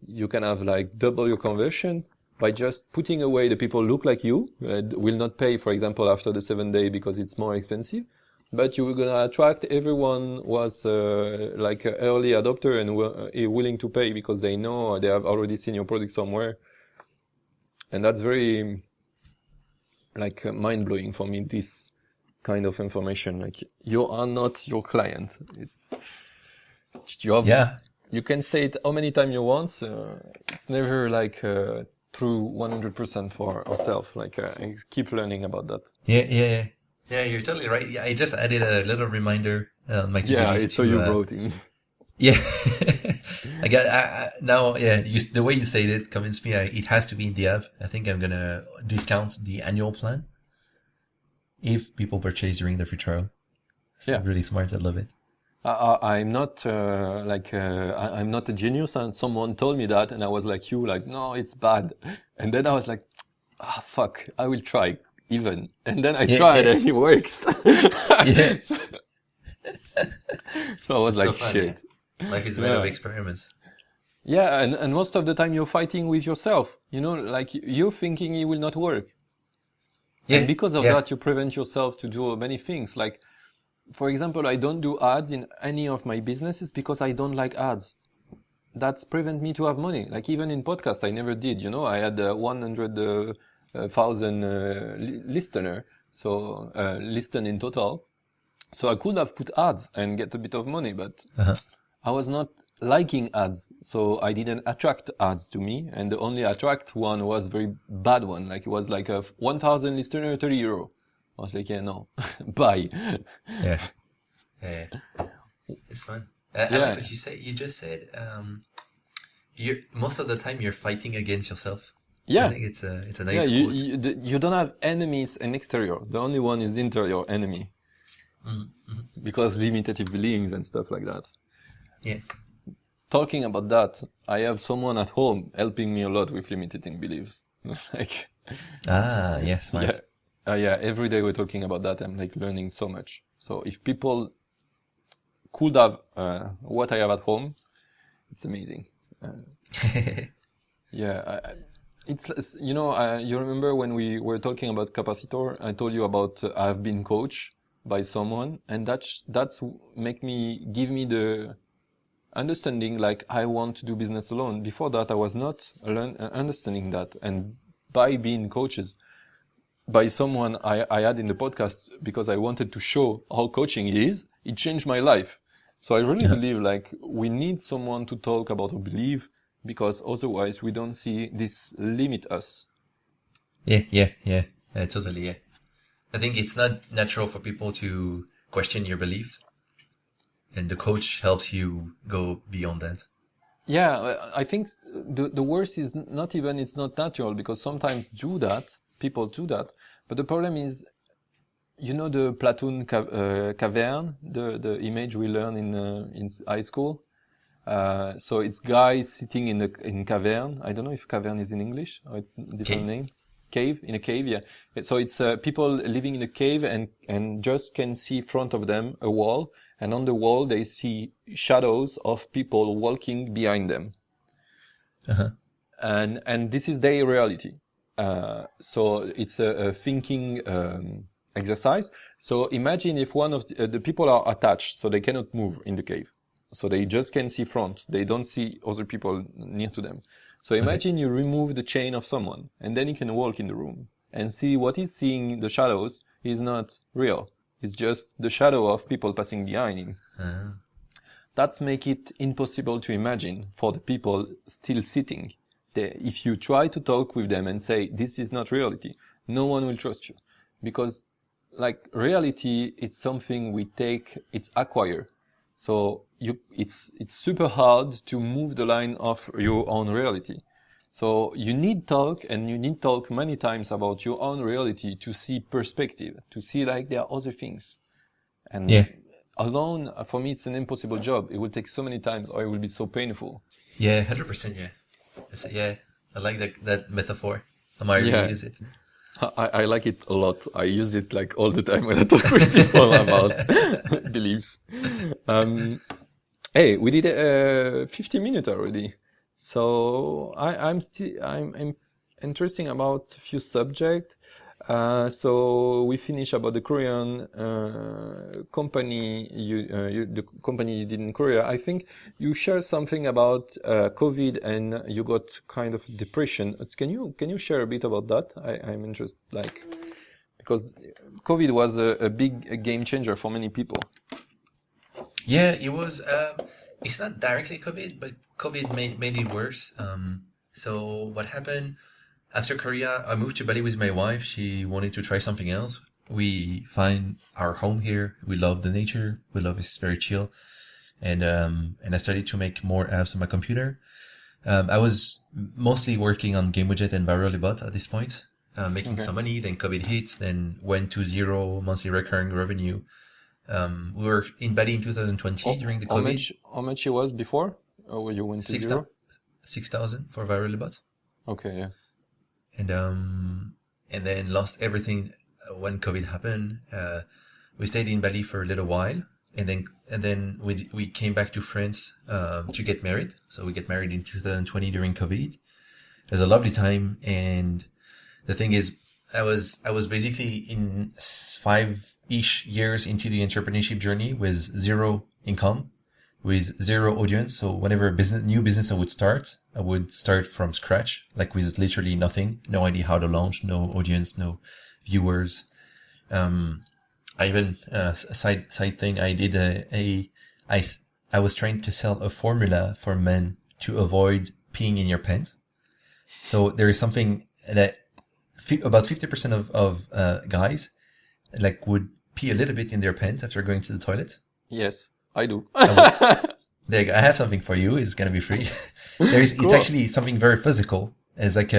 you can have like double your conversion by just putting away the people who look like you, will not pay, for example, after the 7 day because it's more expensive. But you're going to attract everyone who was like an early adopter and willing to pay because they know they have already seen your product somewhere. And that's very like mind-blowing for me, this kind of information. Like you are not your client. You can say it how many times you want. It's never like true 100% for ourselves. Like I keep learning about that. Yeah. You're totally right. Yeah, I just added a little reminder on my to-do list. Yeah, so you wrote in. Yeah, now. Yeah, the way you said it convinced me. It has to be in the app. I think I'm gonna discount the annual plan if people purchase during the free trial. It's really smart. I love it. I'm not I'm not a genius, and someone told me that, and I was like you, like no, it's bad, and then I was like, fuck, I will try even, and then I tried and it works. Yeah. So I was like, fun, shit. Yeah. Life is made of experiments. Yeah, and most of the time you're fighting with yourself. Like you're thinking it will not work. Yeah. And because of that, you prevent yourself to do many things. Like, for example, I don't do ads in any of my businesses because I don't like ads. That's prevent me to have money. Like even in podcast, I never did. I had 100,000 listener, so listen in total. So I could have put ads and get a bit of money, but I was not liking ads, so I didn't attract ads to me. And the only attract one was very bad one. Like it was like a 1,000 listener, €30. I was like, yeah, no, bye. Yeah. It's fun. I like what you say. You just said, most of the time you're fighting against yourself. Yeah. I think it's a nice quote. You don't have enemies in exterior. The only one is interior enemy. because limitative beliefs and stuff like that. Yeah. Talking about that, I have someone at home helping me a lot with limiting beliefs. Like, Yeah, smart. yeah. Every day we're talking about that. I'm like learning so much. So if people could have what I have at home, it's amazing. Yeah, it's you remember when we were talking about capacitor? I told you about I've been coached by someone, and that's give me the understanding like I want to do business alone. Before that, I was not understanding that, and by being coaches by someone I had in the podcast because I wanted to show how coaching is, it changed my life. So I really believe like we need someone to talk about our belief because otherwise we don't see this limit us. Yeah. Totally, yeah. I think it's not natural for people to question your beliefs, and the coach helps you go beyond that. Yeah, I think the worst is not even it's not natural because sometimes people do that, but the problem is, you know, the Platoon cavern, the image we learn in high school. So it's guys sitting in cavern. I don't know if cavern is in English or it's a different name. In a cave, yeah. So it's people living in a cave and just can see front of them a wall, and on the wall they see shadows of people walking behind them. And this is their reality. So it's a thinking exercise. So imagine if one of the people are attached, so they cannot move in the cave. So they just can see front. They don't see other people near to them. So imagine you remove the chain of someone, and then you can walk in the room and see what he's seeing, the shadows, is not real. It's just the shadow of people passing behind him. That's make it impossible to imagine for the people still sitting. If you try to talk with them and say, this is not reality, no one will trust you. Because like reality, it's something we take, it's acquired. So it's super hard to move the line of your own reality. So you need talk, and you need talk many times about your own reality to see perspective, to see like there are other things. And alone, for me, it's an impossible job. It will take so many times, or it will be so painful. Yeah, 100%. Yeah, I like that metaphor. I might really use it. I like it a lot. I use it like all the time when I talk with people about beliefs. Hey, we did 50 minutes already. So I'm interesting about a few subjects. So we finish about the Korean company, the company you did in Korea. I think you share something about COVID and you got kind of depression. Can you share a bit about that? I'm interested, like, because COVID was a big game changer for many people. Yeah, it was. It's not directly COVID, but COVID made it worse. So what happened? After Korea, I moved to Bali with my wife. She wanted to try something else. We find our home here. We love the nature. We love it's very chill. And I started to make more apps on my computer. I was mostly working on Game Widget and Viral Bot at this point, making some money. Then COVID hit, then went to 0 monthly recurring revenue. We were in Bali in 2020 during the COVID. How much it was before? Or you went to 0? 6,000 for Viral Bot. Okay, yeah. And then lost everything when COVID happened. We stayed in Bali for a little while, and then we came back to France to get married. So we get married in 2020 during COVID. It was a lovely time, and the thing is, I was basically in 5-ish years into the entrepreneurship journey with 0 income, with 0 audience. So whenever new business I would start from scratch, like with literally nothing, no idea how to launch, no audience, no viewers. I even, side thing, I did I was trying to sell a formula for men to avoid peeing in your pants. So there is something that about 50% of guys like would pee a little bit in their pants after going to the toilet. Yes. I do. There you go. I have something for you. It's going to be free. Cool. It's actually something very physical. It's like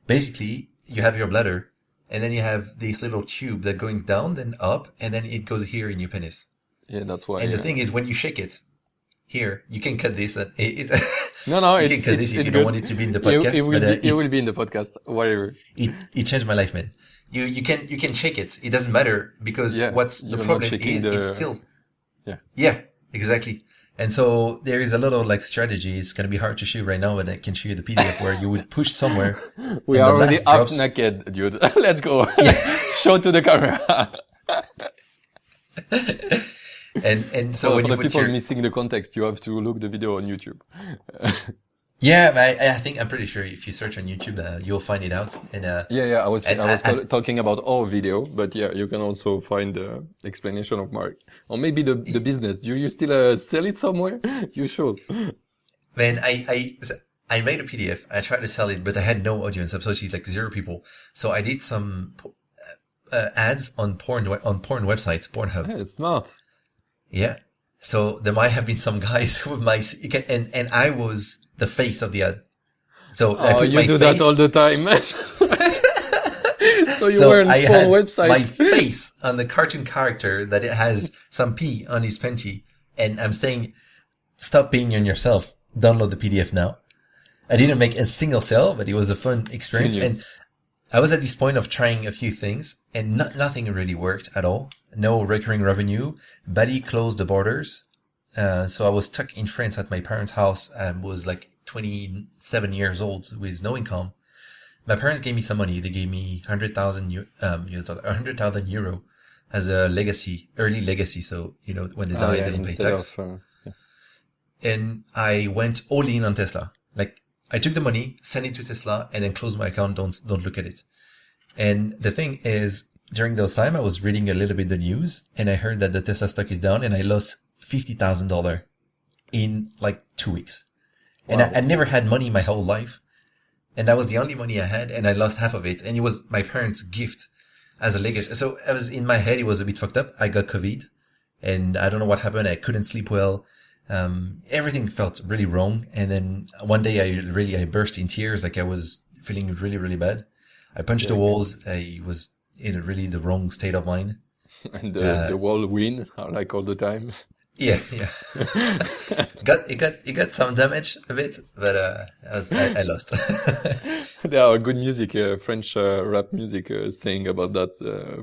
basically you have your bladder and then you have this little tube that going down, then up, and then it goes here in your penis. Yeah, that's why. And the thing is, when you shake it, here, you can cut this. No, You it's can cut this if it's you good. don't want it to be in the podcast. It will be in the podcast. Whatever. It changed my life, man. You can shake it. It doesn't matter because Yeah, what's the you're not problem shaking is the. it's still Yeah. yeah, exactly. And so there is a little like strategy. It's gonna be hard to show right now, but I can show you the PDF where you would push somewhere We and are the already last half drops. naked, dude. Let's go. Yeah. Show to the camera. And so Well, when for you the put people your missing the context, you have to look the video on YouTube. yeah, I'm pretty sure if you search on YouTube, you'll find it out. And Yeah, I was and talking about our video, but yeah, you can also find the explanation of Mark, or maybe the business. Do you still sell it somewhere? You should. man, I made a PDF. I tried to sell it, but I had no audience. Absolutely, like 0 people. So I did some ads on porn websites, Pornhub. Yeah, it's smart. Yeah. So there might have been some guys with my and I was the face of the ad. So I Oh, put you my do face. that all the time. So you So were on I porn had website. my face on the cartoon character that it has some pee on his panty, and I'm saying, "Stop peeing on yourself. Download the PDF now." I didn't make a single sale, but it was a fun experience. Genius. And I was at this point of trying a few things, and nothing really worked at all. No recurring revenue. Bali closed the borders. So I was stuck in France at my parents' house. I was like 27 years old with no income. My parents gave me some money. They gave me 100,000 euro as a legacy, early legacy. So, when they die, they don't pay instead tax. of And I went all in on Tesla. Like, I took the money, sent it to Tesla, and then closed my account. Don't look at it. And the thing is, during those time, I was reading a little bit the news, and I heard that the Tesla stock is down, and I lost $50,000 in like 2 weeks. And Wow. I never had money my whole life. And that was the only money I had, and I lost half of it. And it was my parents' gift as a legacy. So I was in my head, it was a bit fucked up. I got COVID, and I don't know what happened. I couldn't sleep well. Everything felt really wrong. And then one day I burst in tears. Like I was feeling really, really bad. I punched the walls. I was in the wrong state of mind. And the wall win, like all the time. Yeah. It got some damage a bit, but I lost. There are good music, French rap music, saying about that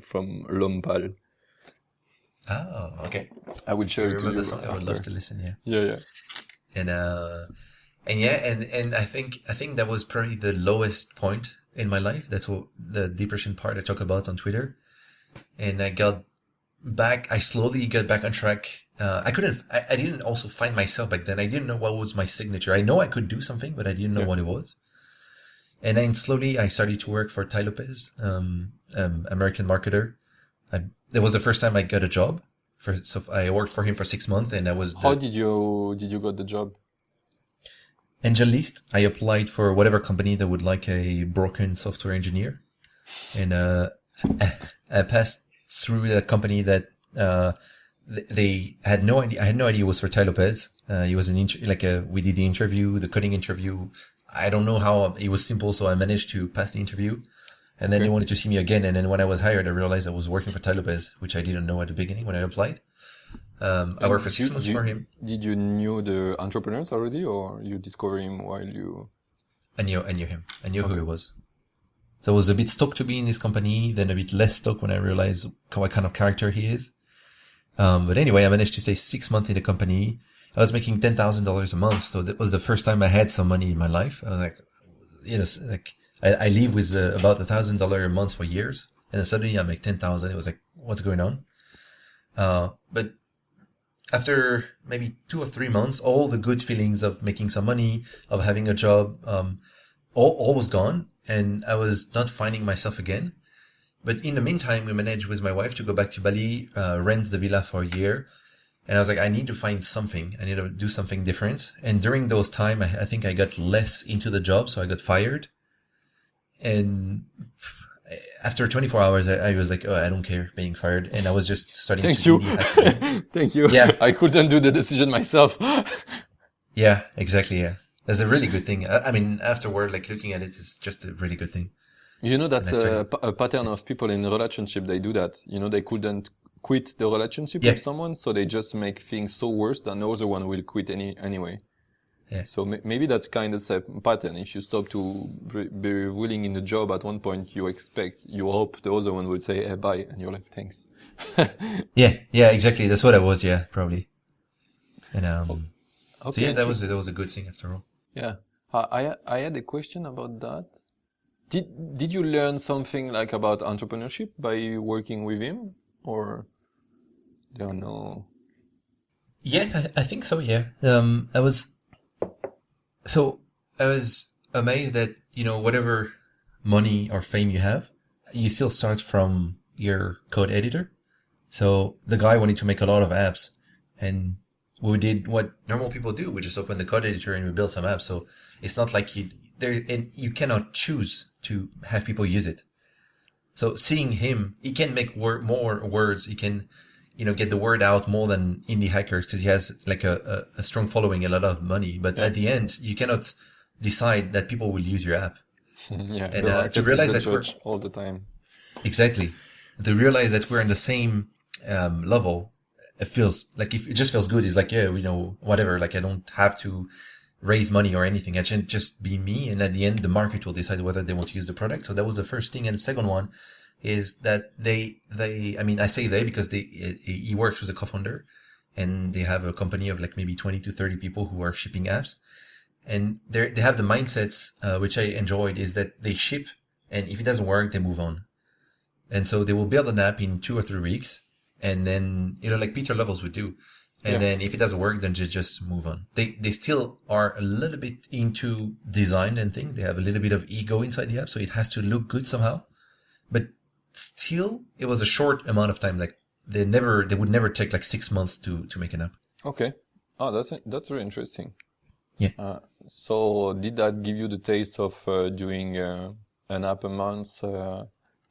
from Lompal. Oh, okay. I will show I it to remember you the song. I would after. love to listen. Yeah. Yeah. And I think that was probably the lowest point in my life. That's what the depression part I talk about on Twitter. And I slowly got back on track. I didn't also find myself back then. I didn't know what was my signature. I know I could do something, but I didn't know what it was. And then slowly I started to work for Ty Lopez, American marketer. That was the first time I got a job. So I worked for him for 6 months, and I was How did you get the job? Angel List. I applied for whatever company that would like a broken software engineer, and I passed through the company that they had no idea. I had no idea it was for Ty Lopez. It was we did the interview, the coding interview. I don't know how it was simple, so I managed to pass the interview. And then they wanted to see me again. And then when I was hired, I realized I was working for Ty Lopez, which I didn't know at the beginning when I applied. I worked for 6 months for him. Did you knew the entrepreneurs already, or you discovered him while you? I knew him. I knew who he was. So I was a bit stoked to be in this company, then a bit less stoked when I realized what kind of character he is. But anyway, I managed to stay 6 months in the company. I was making $10,000 a month. So that was the first time I had some money in my life. I was like, I live with about $1,000 a month for years. And then suddenly I make 10,000. It was like, what's going on? But after maybe 2 or 3 months, all the good feelings of making some money, of having a job, all was gone. And I was not finding myself again. But in the meantime, we managed with my wife to go back to Bali, rent the villa for a year. And I was like, I need to find something. I need to do something different. And during those time, I think I got less into the job. So I got fired. And after 24 hours, I was like, oh, I don't care being fired. And I was just starting Thank to you. really happy. Thank you. Yeah. I couldn't do the decision myself. Yeah, exactly. Yeah. That's a really good thing. I mean, afterward, like looking at it, it's just a really good thing. You know, and that's I started. a pattern of people in a relationship. They do that. You know, they couldn't quit the relationship Yeah, with someone, so they just make things so worse that the other one will quit anyway. yeah, So maybe that's kind of a pattern. If you stop to be willing in the job at one point, you hope the other one will say, hey, bye, and you're like, thanks. yeah. Exactly. That's what I was. Yeah, probably. And so Okay, yeah, that interesting. was a good thing after all. Yeah. I had a question about that. Did you learn something like about entrepreneurship by working with him, or don't know? Yeah, I think so. Yeah. So I was amazed that, whatever money or fame you have, you still start from your code editor. So the guy wanted to make a lot of apps, and we did what normal people do. We just open the code editor and we build some apps. So it's not like you cannot choose to have people use it. So seeing him, he can make more words. He can, get the word out more than indie hackers because he has like a strong following, a lot of money. But Yeah. at the end, you cannot decide that people will use your app. Yeah, And the to market is realize the that judge all the time. exactly, to realize that we're on the same level, it just feels good. It's like, yeah, whatever. Like I don't have to raise money or anything. I can just be me. And at the end, the market will decide whether they want to use the product. So that was the first thing. And the second one is that I mean, I say they because he works with a co-founder and they have a company of like maybe 20 to 30 people who are shipping apps. And they have the mindsets, which I enjoyed, is that they ship and if it doesn't work, they move on. And so they will build an app in 2 or 3 weeks. And then, like Peter Levels would do. And Yeah. then if it doesn't work, then just move on. They still are a little bit into design and things. They have a little bit of ego inside the app. So it has to look good somehow. But still, it was a short amount of time. Like they would never take like 6 months to make an app. Okay. Oh, that's very interesting. Yeah. So did that give you the taste of doing an app a month,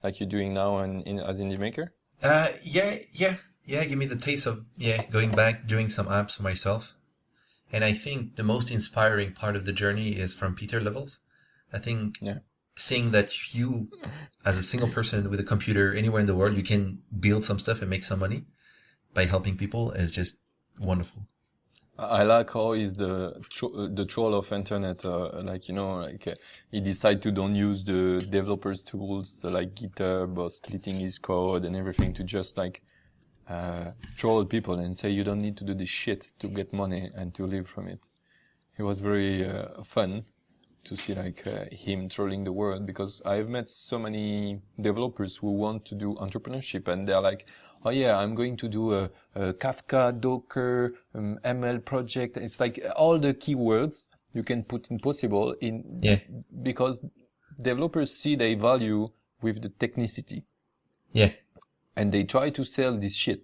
like you're doing now as indie maker? Yeah. Give me the taste of, going back, doing some apps for myself. And I think the most inspiring part of the journey is from Peter Levels. I think Yeah. seeing that you, as a single person with a computer anywhere in the world, you can build some stuff and make some money by helping people is just wonderful. I like how he's the troll of internet. He decide to don't use the developers tools like GitHub or splitting his code and everything to just troll people and say you don't need to do this shit to get money and to live from it. It was very fun to see him trolling the world, because I've met so many developers who want to do entrepreneurship and they're like, oh yeah, I'm going to do a Kafka, Docker, ML project. It's like all the keywords you can put in possible because developers see their value with the technicity. Yeah. And they try to sell this shit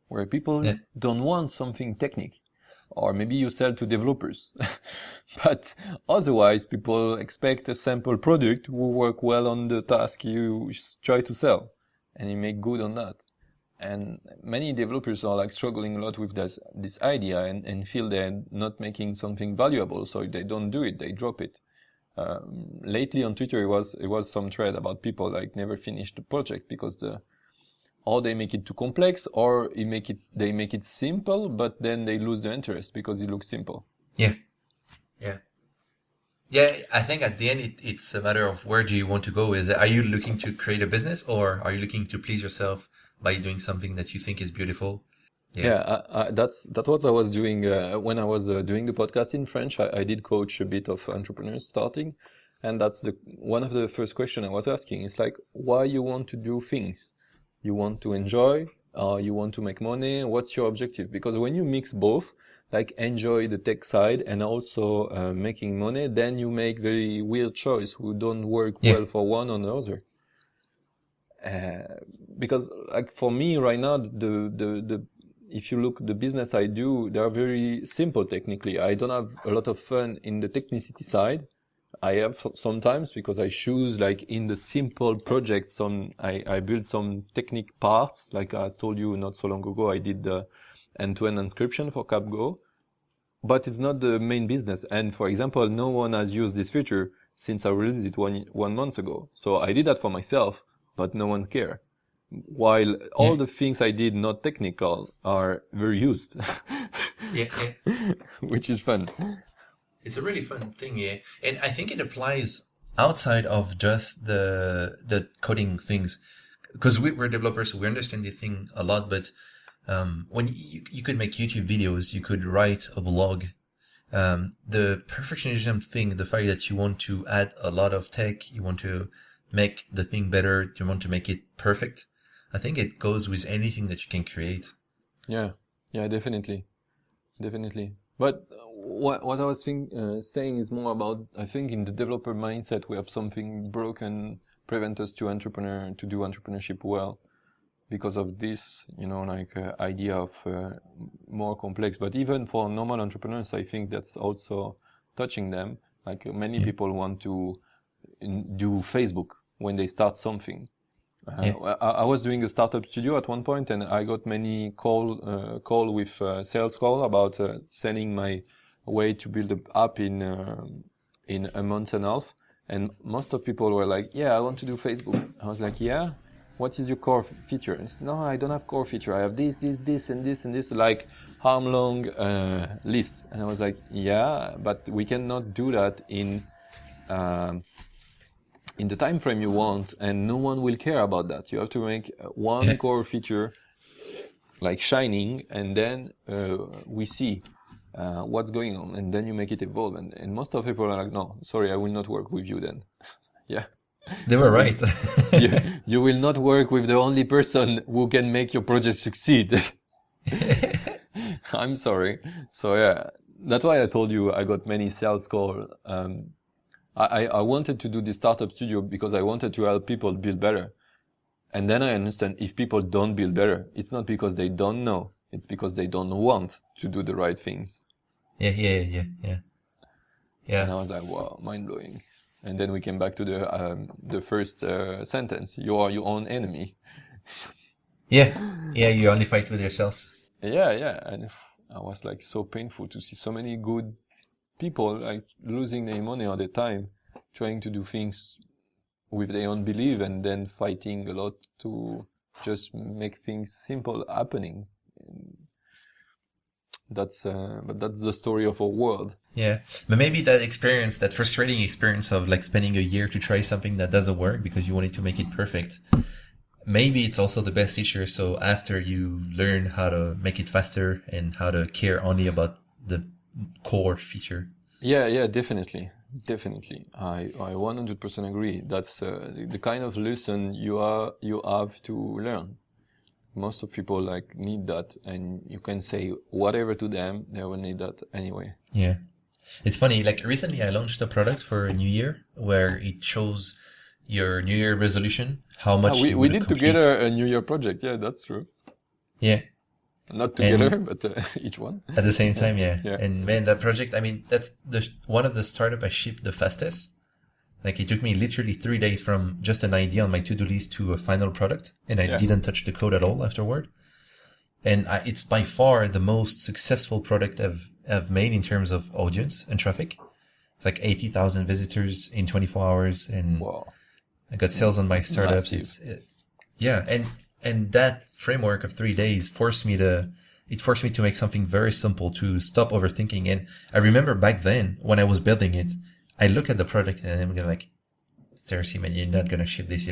where people don't want something technical. Or maybe you sell to developers. But otherwise, people expect a sample product who work well on the task you try to sell. And you make good on that. And many developers are struggling a lot with this idea and feel they're not making something valuable. So if they don't do it, they drop it. Lately on Twitter, it was some thread about people never finish the project because or they make it too complex, or they make it simple, but then they lose the interest because it looks simple. Yeah. I think at the end it's a matter of where do you want to go. Are you looking to create a business, or are you looking to please yourself by doing something that you think is beautiful? That's what I was doing when I was doing the podcast in French. I did coach a bit of entrepreneurs starting, and that's one of the first questions I was asking. It's why you want to do things. You want to enjoy, or you want to make money? What's your objective? Because when you mix both, enjoy the tech side and also making money, then you make very weird choice who don't work well for one or the other. Because for me right now, if you look the business I do, they are very simple technically. I don't have a lot of fun in the technicity side. I have sometimes because I choose in the simple projects. I build some technique parts. Like I told you not so long ago, I did the end-to-end encryption for CapGo, but it's not the main business. And for example, no one has used this feature. since I released it one month ago. So I did that for myself, but no one cared. While all the things I did not technical are very used. Yeah. Which is fun. It's a really fun thing, yeah. And I think it applies outside of just the coding things. Because we're developers, so we understand the thing a lot, but when you could make YouTube videos, you could write a blog. The perfectionism thing, the fact that you want to add a lot of tech, you want to make the thing better, you want to make it perfect, I think it goes with anything that you can create. Yeah, definitely. But what I was saying is more about, I think in the developer mindset, we have something broken, prevent us to do entrepreneurship well. Because of this, idea of more complex. But even for normal entrepreneurs, I think that's also touching them. Like many people want to do Facebook when they start something. I was doing a startup studio at one point, and I got many call with sales call about selling my way to build an app in a month and a half. And most of people were like, "Yeah, I want to do Facebook." I was like, "Yeah. What is your core feature?" And no, I don't have core feature. I have this, and this, like arm-long list. And I was like, yeah, but we cannot do that in the time frame you want, and no one will care about that. You have to make one core feature like shining, and then we see what's going on, and then you make it evolve. And most of people are like, no, sorry, I will not work with you then. Yeah. They were right. you will not work with the only person who can make your project succeed. I'm sorry. So yeah, that's why I told you I got many sales calls. I wanted to do the startup studio because I wanted to help people build better. And then I understand if people don't build better, it's not because they don't know. It's because they don't want to do the right things. Yeah. And I was like, wow, mind blowing. And then we came back to the first sentence. You are your own enemy. Yeah. You only fight with yourselves. Yeah. And I was like so painful to see so many good people like losing their money all the time, trying to do things with their own belief, and then fighting a lot to just make things simple happening. But that's the story of our world. Yeah, but maybe that frustrating experience of like spending a year to try something that doesn't work because you wanted to make it perfect, maybe it's also the best teacher. So after you learn how to make it faster and how to care only about the core feature. Yeah, definitely. I 100% agree. That's the kind of lesson you have to learn. Most of people like need that, and you can say whatever to them, they will need that anyway. Yeah. It's funny, like recently I launched a product for a new year where it shows your new year resolution, how much we did together a new year project. Yeah, that's true. Yeah. Not together, but each one. At the same time, yeah. And man, that project, I mean, that's one of the startup I shipped the fastest. Like it took me literally 3 days from just an idea on my to-do list to a final product. And I didn't touch the code at all afterward. And it's by far the most successful product I've made in terms of audience and traffic. It's like 80,000 visitors in 24 hours. And I got sales on my startups. And that framework of 3 days forced me to make something very simple, to stop overthinking. And I remember back then when I was building it, I look at the product and I'm gonna like, seriously, man, you're not gonna ship this,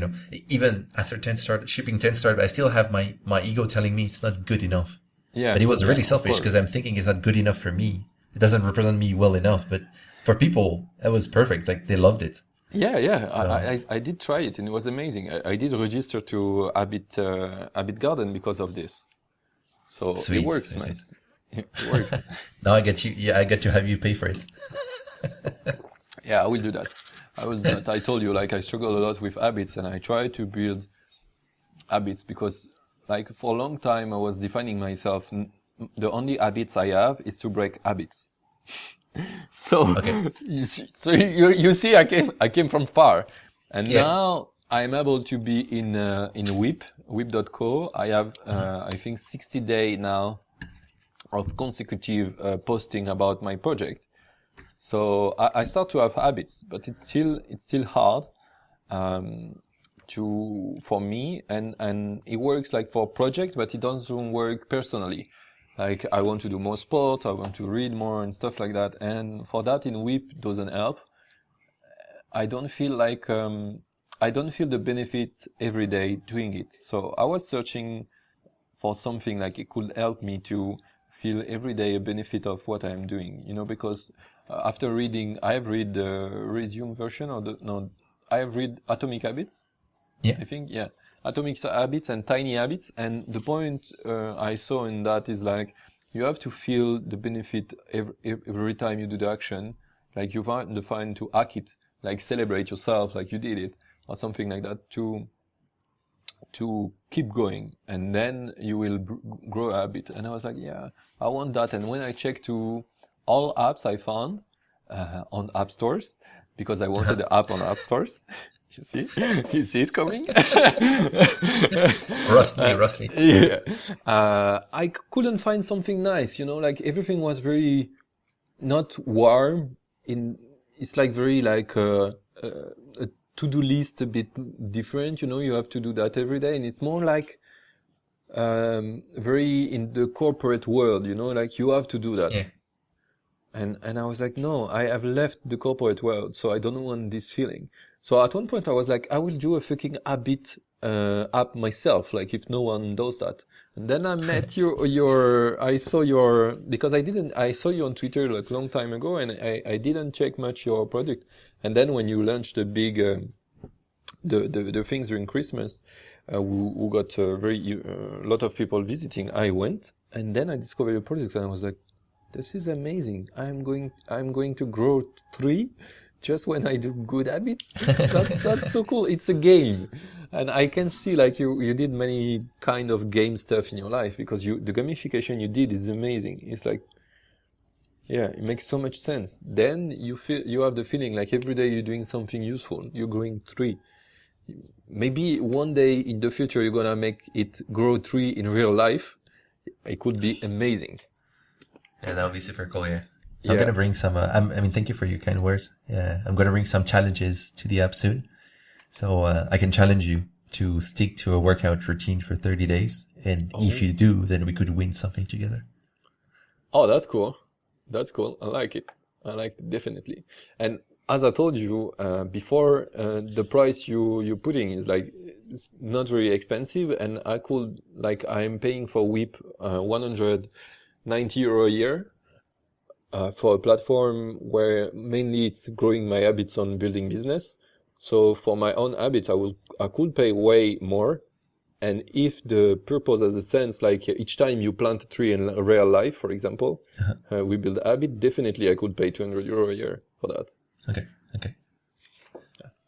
Even after shipping 10 startups, I still have my ego telling me it's not good enough. Yeah. But it was really selfish because I'm thinking it's not good enough for me. It doesn't represent me well enough. But for people, it was perfect. Like they loved it. Yeah. So, I did try it and it was amazing. I did register to Habit Garden because of this. So it works, mate. It works. Now I get you. Yeah, I get to have you pay for it. Yeah, I will do that. I told you, like, I struggle a lot with habits, and I try to build habits because, like, for a long time I was defining myself. The only habits I have is to break habits. So, you see, I came from far, and now I'm able to be in whip.co. I have I think 60 days now of consecutive posting about my project. So I start to have habits, but it's still hard for me, and it works like for project, but it doesn't work personally. Like I want to do more sport, I want to read more and stuff like that, and for that in Whip doesn't help. I don't feel the benefit every day doing it. So I was searching for something like it could help me to feel every day a benefit of what I am doing, because after reading, I have read the resume version I have read Atomic Habits. Yeah. I think, yeah. Atomic Habits and Tiny Habits. And the point I saw in that is like, you have to feel the benefit every time you do the action. Like you find to hack it, like celebrate yourself, like you did it, or something like that to keep going, and then you will grow a habit. And I was like, yeah, I want that. And when I checked to all apps I found on app stores, because I wanted the app on app stores. You see it coming? Rusty. Yeah. I couldn't find something nice, like everything was very not warm. It's like very like a to-do list, a bit different, you have to do that every day, and it's more like very in the corporate world, like you have to do that. Yeah. And I was like, no, I have left the corporate world, so I don't want this feeling. So at one point I was like, I will do a fucking habit app myself, like if no one does that. And then I met because I saw you on Twitter like a long time ago, and I didn't check much your product. And then when you launched the big, the things during Christmas, who got a lot of people visiting, I went, and then I discovered your product, and I was like, this is amazing. I'm going to grow 3 just when I do good habits. That's so cool. It's a game. And I can see like you did many kind of game stuff in your life, because the gamification you did is amazing. It's like, yeah, it makes so much sense. Then you have the feeling like every day you're doing something useful. You're growing 3. Maybe one day in the future you're gonna make it grow 3 in real life. It could be amazing. Yeah, that would be super cool. Yeah. I'm going to bring some, thank you for your kind words. Yeah. I'm going to bring some challenges to the app soon. So, I can challenge you to stick to a workout routine for 30 days. And if you do, then we could win something together. Oh, that's cool. That's cool. I like it. Definitely. And as I told you, before, the price you're putting is like, it's not very expensive. And I'm paying for Whip, 190 euro a year, for a platform where mainly it's growing my habits on building business. So for my own habits, I could pay way more. And if the purpose has a sense, like each time you plant a tree in real life, for example, we build a habit, definitely I could pay 200 euro a year for that. Okay.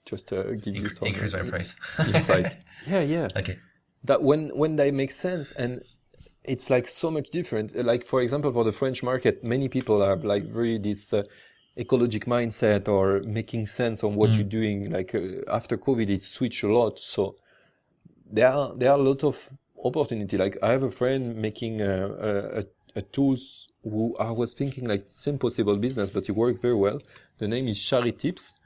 Just to give you some increase my price. insight. Yeah. Okay. That when they make sense, and it's like so much different. Like for example, for the French market, many people have like very this ecologic mindset or making sense on what you're doing. Like after COVID, it switched a lot. So there are a lot of opportunity. Like I have a friend making a tools who I was thinking like it's impossible business, but it worked very well. The name is Shari Tips.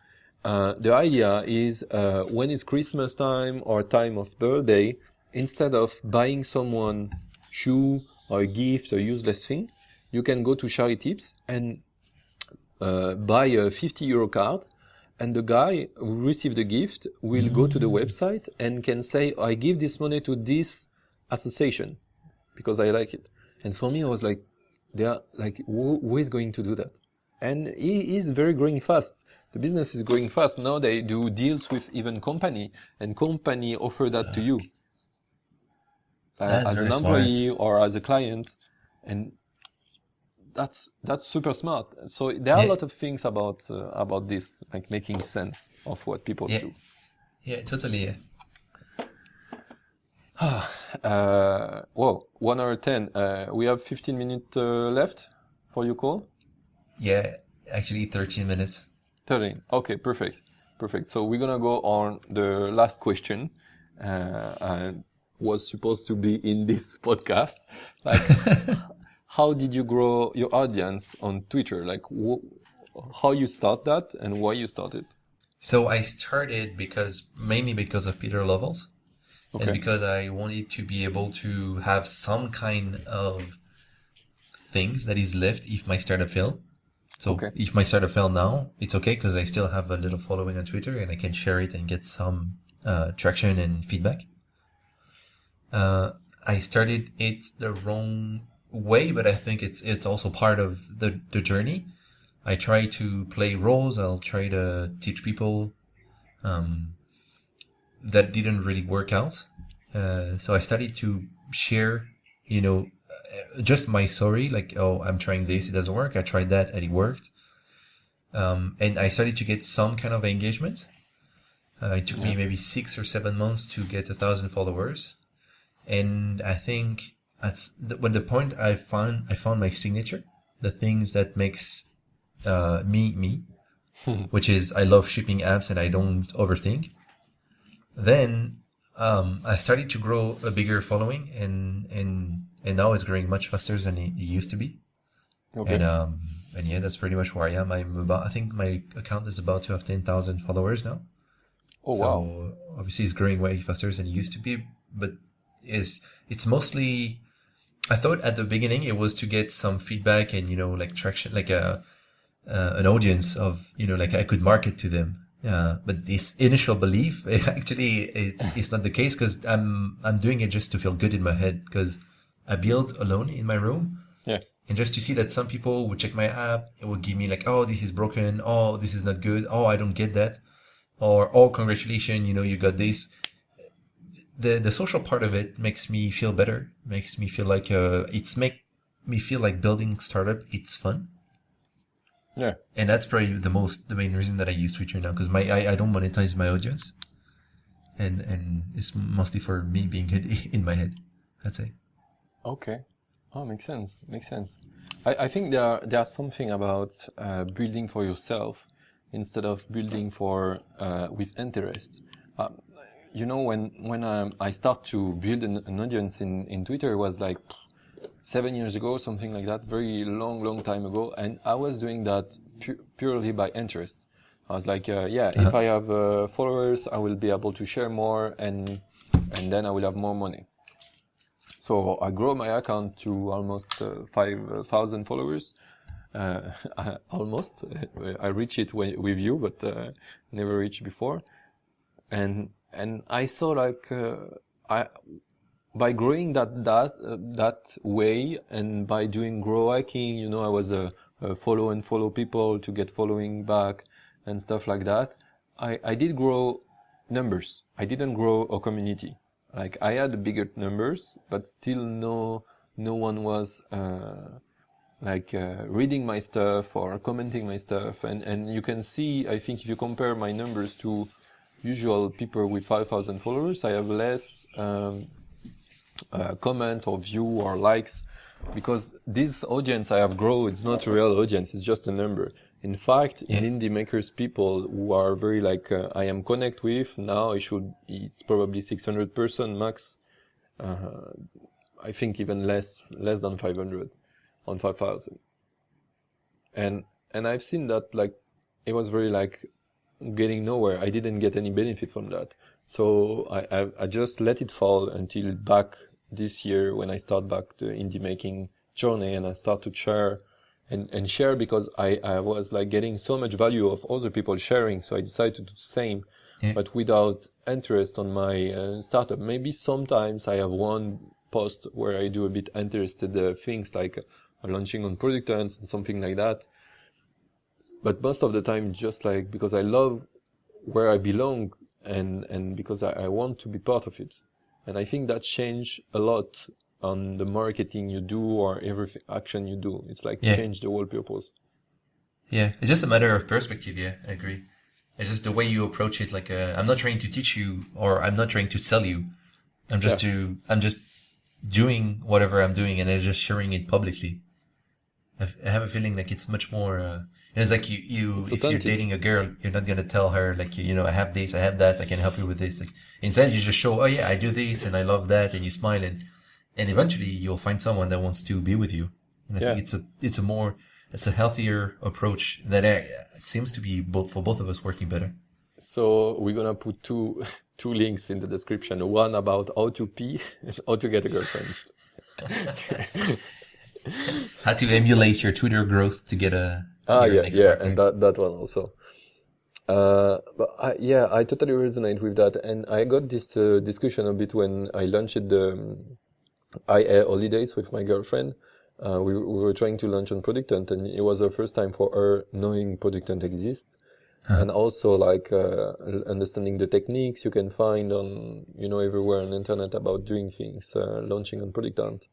The idea is when it's Christmas time or time of birthday, instead of buying someone shoe or a gift or useless thing, you can go to Shari Tips and buy a 50 euro card, and the guy who received the gift will go to the website and can say, I give this money to this association because I like it. And for me, I was like, they are like, who is going to do that? And he is very growing fast. The business is growing fast. Now they do deals with even company, and company offer that to you as an employee or as a client. And that's super smart. So there are a lot of things about this, like making sense of what people do. Yeah, totally. Whoa, 1 hour 10. We have 15 minutes left for your call. Yeah, actually 13 minutes. 13. Okay, perfect. So we're gonna go on the last question. Was supposed to be in this podcast. Like, how did you grow your audience on Twitter? Like, how you start that and why you started. So I started mainly because of Peter Levels. And Okay. because I wanted to be able to have some kind of things that is left if my startup fail. So Okay. if my startup fail now, it's okay because I still have a little following on Twitter and I can share it and get some traction and feedback. I started it the wrong way, but I think it's also part of the journey. I try to play roles. I'll try to teach people. That didn't really work out. So I started to share, just my story, like, oh, I'm trying this, it doesn't work. I tried that and it worked. And I started to get some kind of engagement. It took me maybe 6 or 7 months to get 1,000 followers. And I think when the point I found my signature, the things that makes, me, which is I love shipping apps and I don't overthink. Then I started to grow a bigger following, and now it's growing much faster than it used to be. Okay. And yeah, that's pretty much where I am. I think my account is about to have 10,000 followers now. Oh, So wow. obviously it's growing way faster than it used to be, but it's mostly, I thought at the beginning it was to get some feedback and, like traction, like an audience of, like I could market to them. But this initial belief, it's not the case because I'm doing it just to feel good in my head because I build alone in my room. Yeah. And just to see that some people would check my app, it would give me like, oh, this is broken. Oh, this is not good. Oh, I don't get that. Or, oh, congratulations, you got this. The social part of it makes me feel better. Makes me feel like, make me feel like building startup. It's fun. Yeah. And that's probably the main reason that I use Twitter now, because I don't monetize my audience. And it's mostly for me being good in my head, I'd say. Okay. Oh, makes sense. Makes sense. I think there's something about building for yourself instead of building for with interest. When I start to build an audience in Twitter, it was like 7 years ago, something like that, very long time ago, and I was doing that purely by interest. I was like, if I have followers, I will be able to share more, and then I will have more money. So I grow my account to almost 5,000 followers. Almost. I reach it with you, but never reached before. And I saw like by growing that way, and by doing grow hacking, I was a follow people to get following back and stuff like that. I did grow numbers. I didn't grow a community. Like I had bigger numbers, but still no one was reading my stuff or commenting my stuff. And you can see, I think if you compare my numbers to usual people with 5,000 followers, I have less comments or view or likes, because this audience I have grown, it's not a real audience, it's just a number. In fact, in indie makers, people who are very I am connect with now, it's probably 600 person max. I think even less than 500 on 5,000. And I've seen that it was very getting nowhere. I didn't get any benefit from that. So I just let it fall until back this year when I start back the indie making journey, and I start to share and share, because I was getting so much value of other people sharing. So I decided to do the same, but without interest on my startup. Maybe sometimes I have one post where I do a bit interested things like launching on product and something like that. But most of the time, just because I love where I belong, and because I want to be part of it. And I think that changed a lot on the marketing you do or every action you do. It's change the whole purpose. Yeah, it's just a matter of perspective. Yeah, I agree. It's just the way you approach it. I'm not trying to teach you, or I'm not trying to sell you. I'm just doing whatever I'm doing, and I'm just sharing it publicly. I have a feeling it's much more. It's like if you're dating a girl, you're not gonna tell her I have this, I have that, I can help you with this. Instead, you just show, oh yeah, I do this and I love that, and you smile, and eventually you'll find someone that wants to be with you. And I Yeah. think it's a healthier approach that seems to be for both of us working better. So we're gonna put two links in the description. One about how to pee and how to get a girlfriend. How to emulate your Twitter growth to get your Yeah, next yeah, partner. and that one also. But I totally resonate with that, and I got this discussion a bit when I launched the IA holidays with my girlfriend. We were trying to launch on Product Hunt, and it was the first time for her knowing Product Hunt exists, and also like understanding the techniques you can find on everywhere on the internet about doing things, launching on Product Hunt,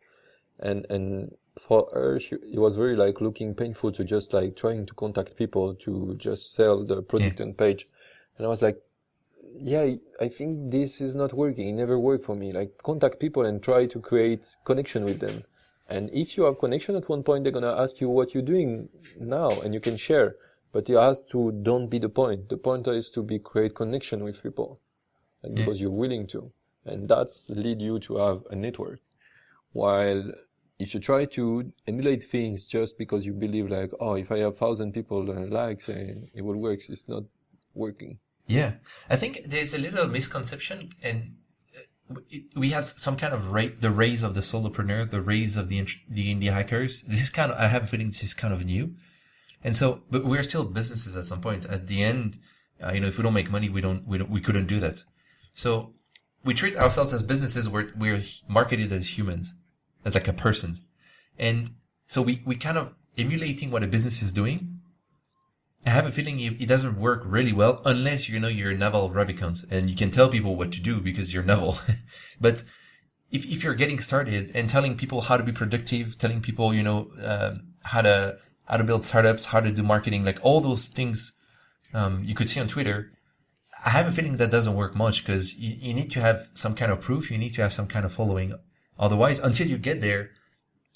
and for her, it was very like looking painful to just like trying to contact people to just sell the Product Hunt page, and I was like, yeah, I think this is not working. It never worked for me. Like, contact people and try to create connection with them. And if you have connection at one point, they're gonna ask you what you're doing now, and you can share. But it has to don't be the point. The point is to create connection with people, and because you're willing to, and that's lead you to have a network. While if you try to emulate things just because you believe like, oh, if I have 1,000 people likes, it will work, it's not working. Yeah, I think there's a little misconception, and we have some kind of the raise of the solopreneur, the raise of the indie hackers. This is I have a feeling this is kind of new, and so, but we're still businesses at some point. At the end, if we don't make money, we couldn't do that. So we treat ourselves as businesses. We're marketed as humans, as like a person, and so we kind of emulating what a business is doing. I have a feeling it doesn't work really well unless you're Naval Ravikant and you can tell people what to do because you're Naval. But if you're getting started and telling people how to be productive, telling people how to build startups, how to do marketing, like all those things you could see on Twitter, I have a feeling that doesn't work much because you need to have some kind of proof, you need to have some kind of following. Otherwise, until you get there,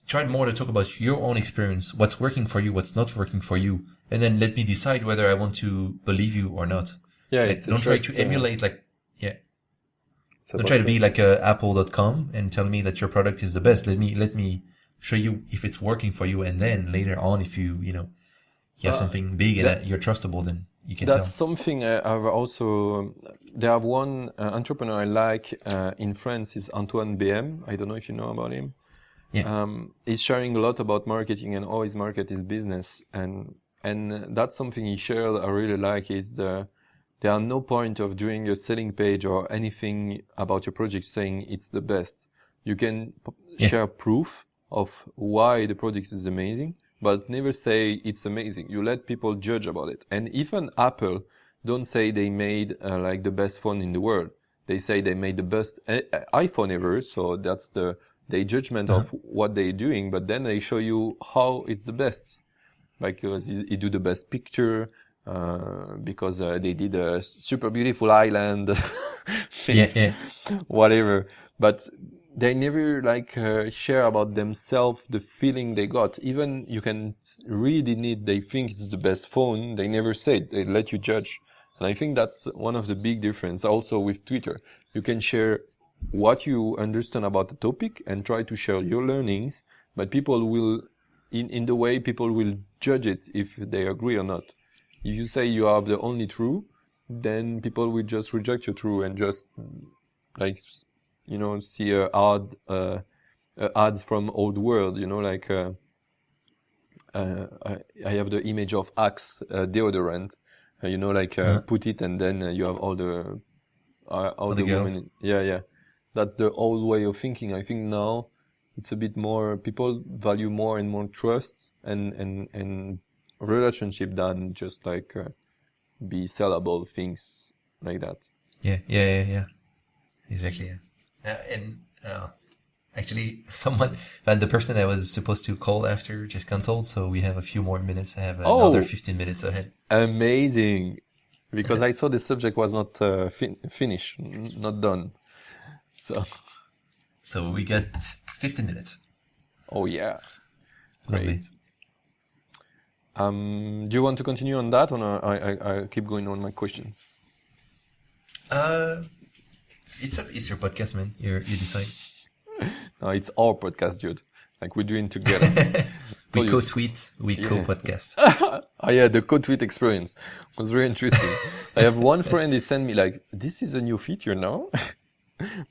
try more to talk about your own experience, what's working for you, what's not working for you, and then let me decide whether I want to believe you or not. Yeah, like, don't try to emulate don't try to be like Apple.com and tell me that your product is the best. Let me show you if it's working for you, and then later on, if you have something big and you're trustable, then you can That's tell. something I've also. There have one entrepreneur I like in France is Antoine BM. I don't know if you know about him. Yeah. He's sharing a lot about marketing and how his market is business, and that's something he shared. I really like is there are no point of doing a selling page or anything about your project saying it's the best. You can share proof of why the product is amazing, but never say it's amazing. You let people judge about it. And even Apple don't say they made like the best phone in the world. They say they made the best iPhone ever. So that's the judgment of what they're doing, but then they show you how it's the best, because you do the best picture, because they did a super beautiful island, things, whatever. But they never share about themselves, the feeling they got. Even you can read in it, they think it's the best phone. They never say it. They let you judge. And I think that's one of the big difference. Also with Twitter, you can share what you understand about the topic and try to share your learnings, but people will, in the way people will judge it if they agree or not. If you say you have the only true, then people will just reject your true and just see ads from old world, I have the image of Axe deodorant, put it and then you have all the girls. women. Yeah. That's the old way of thinking. I think now it's a bit more, people value more and more trust and relationship than just be sellable things like that. Yeah. Exactly. And actually, the person I was supposed to call after just canceled, so we have a few more minutes. I have another 15 minutes ahead. Amazing. Because I saw the subject was not finished, not done. So we got 15 minutes. Oh yeah. Lovely. Great. Do you want to continue on that, or I keep going on my questions? It's your podcast, man. You decide. No, it's our podcast, dude. Like we're doing together. We Told you. co-tweet, we Yeah. co-podcast. Oh yeah, the co-tweet experience was very interesting. I have one friend, he sent me like, this is a new feature now,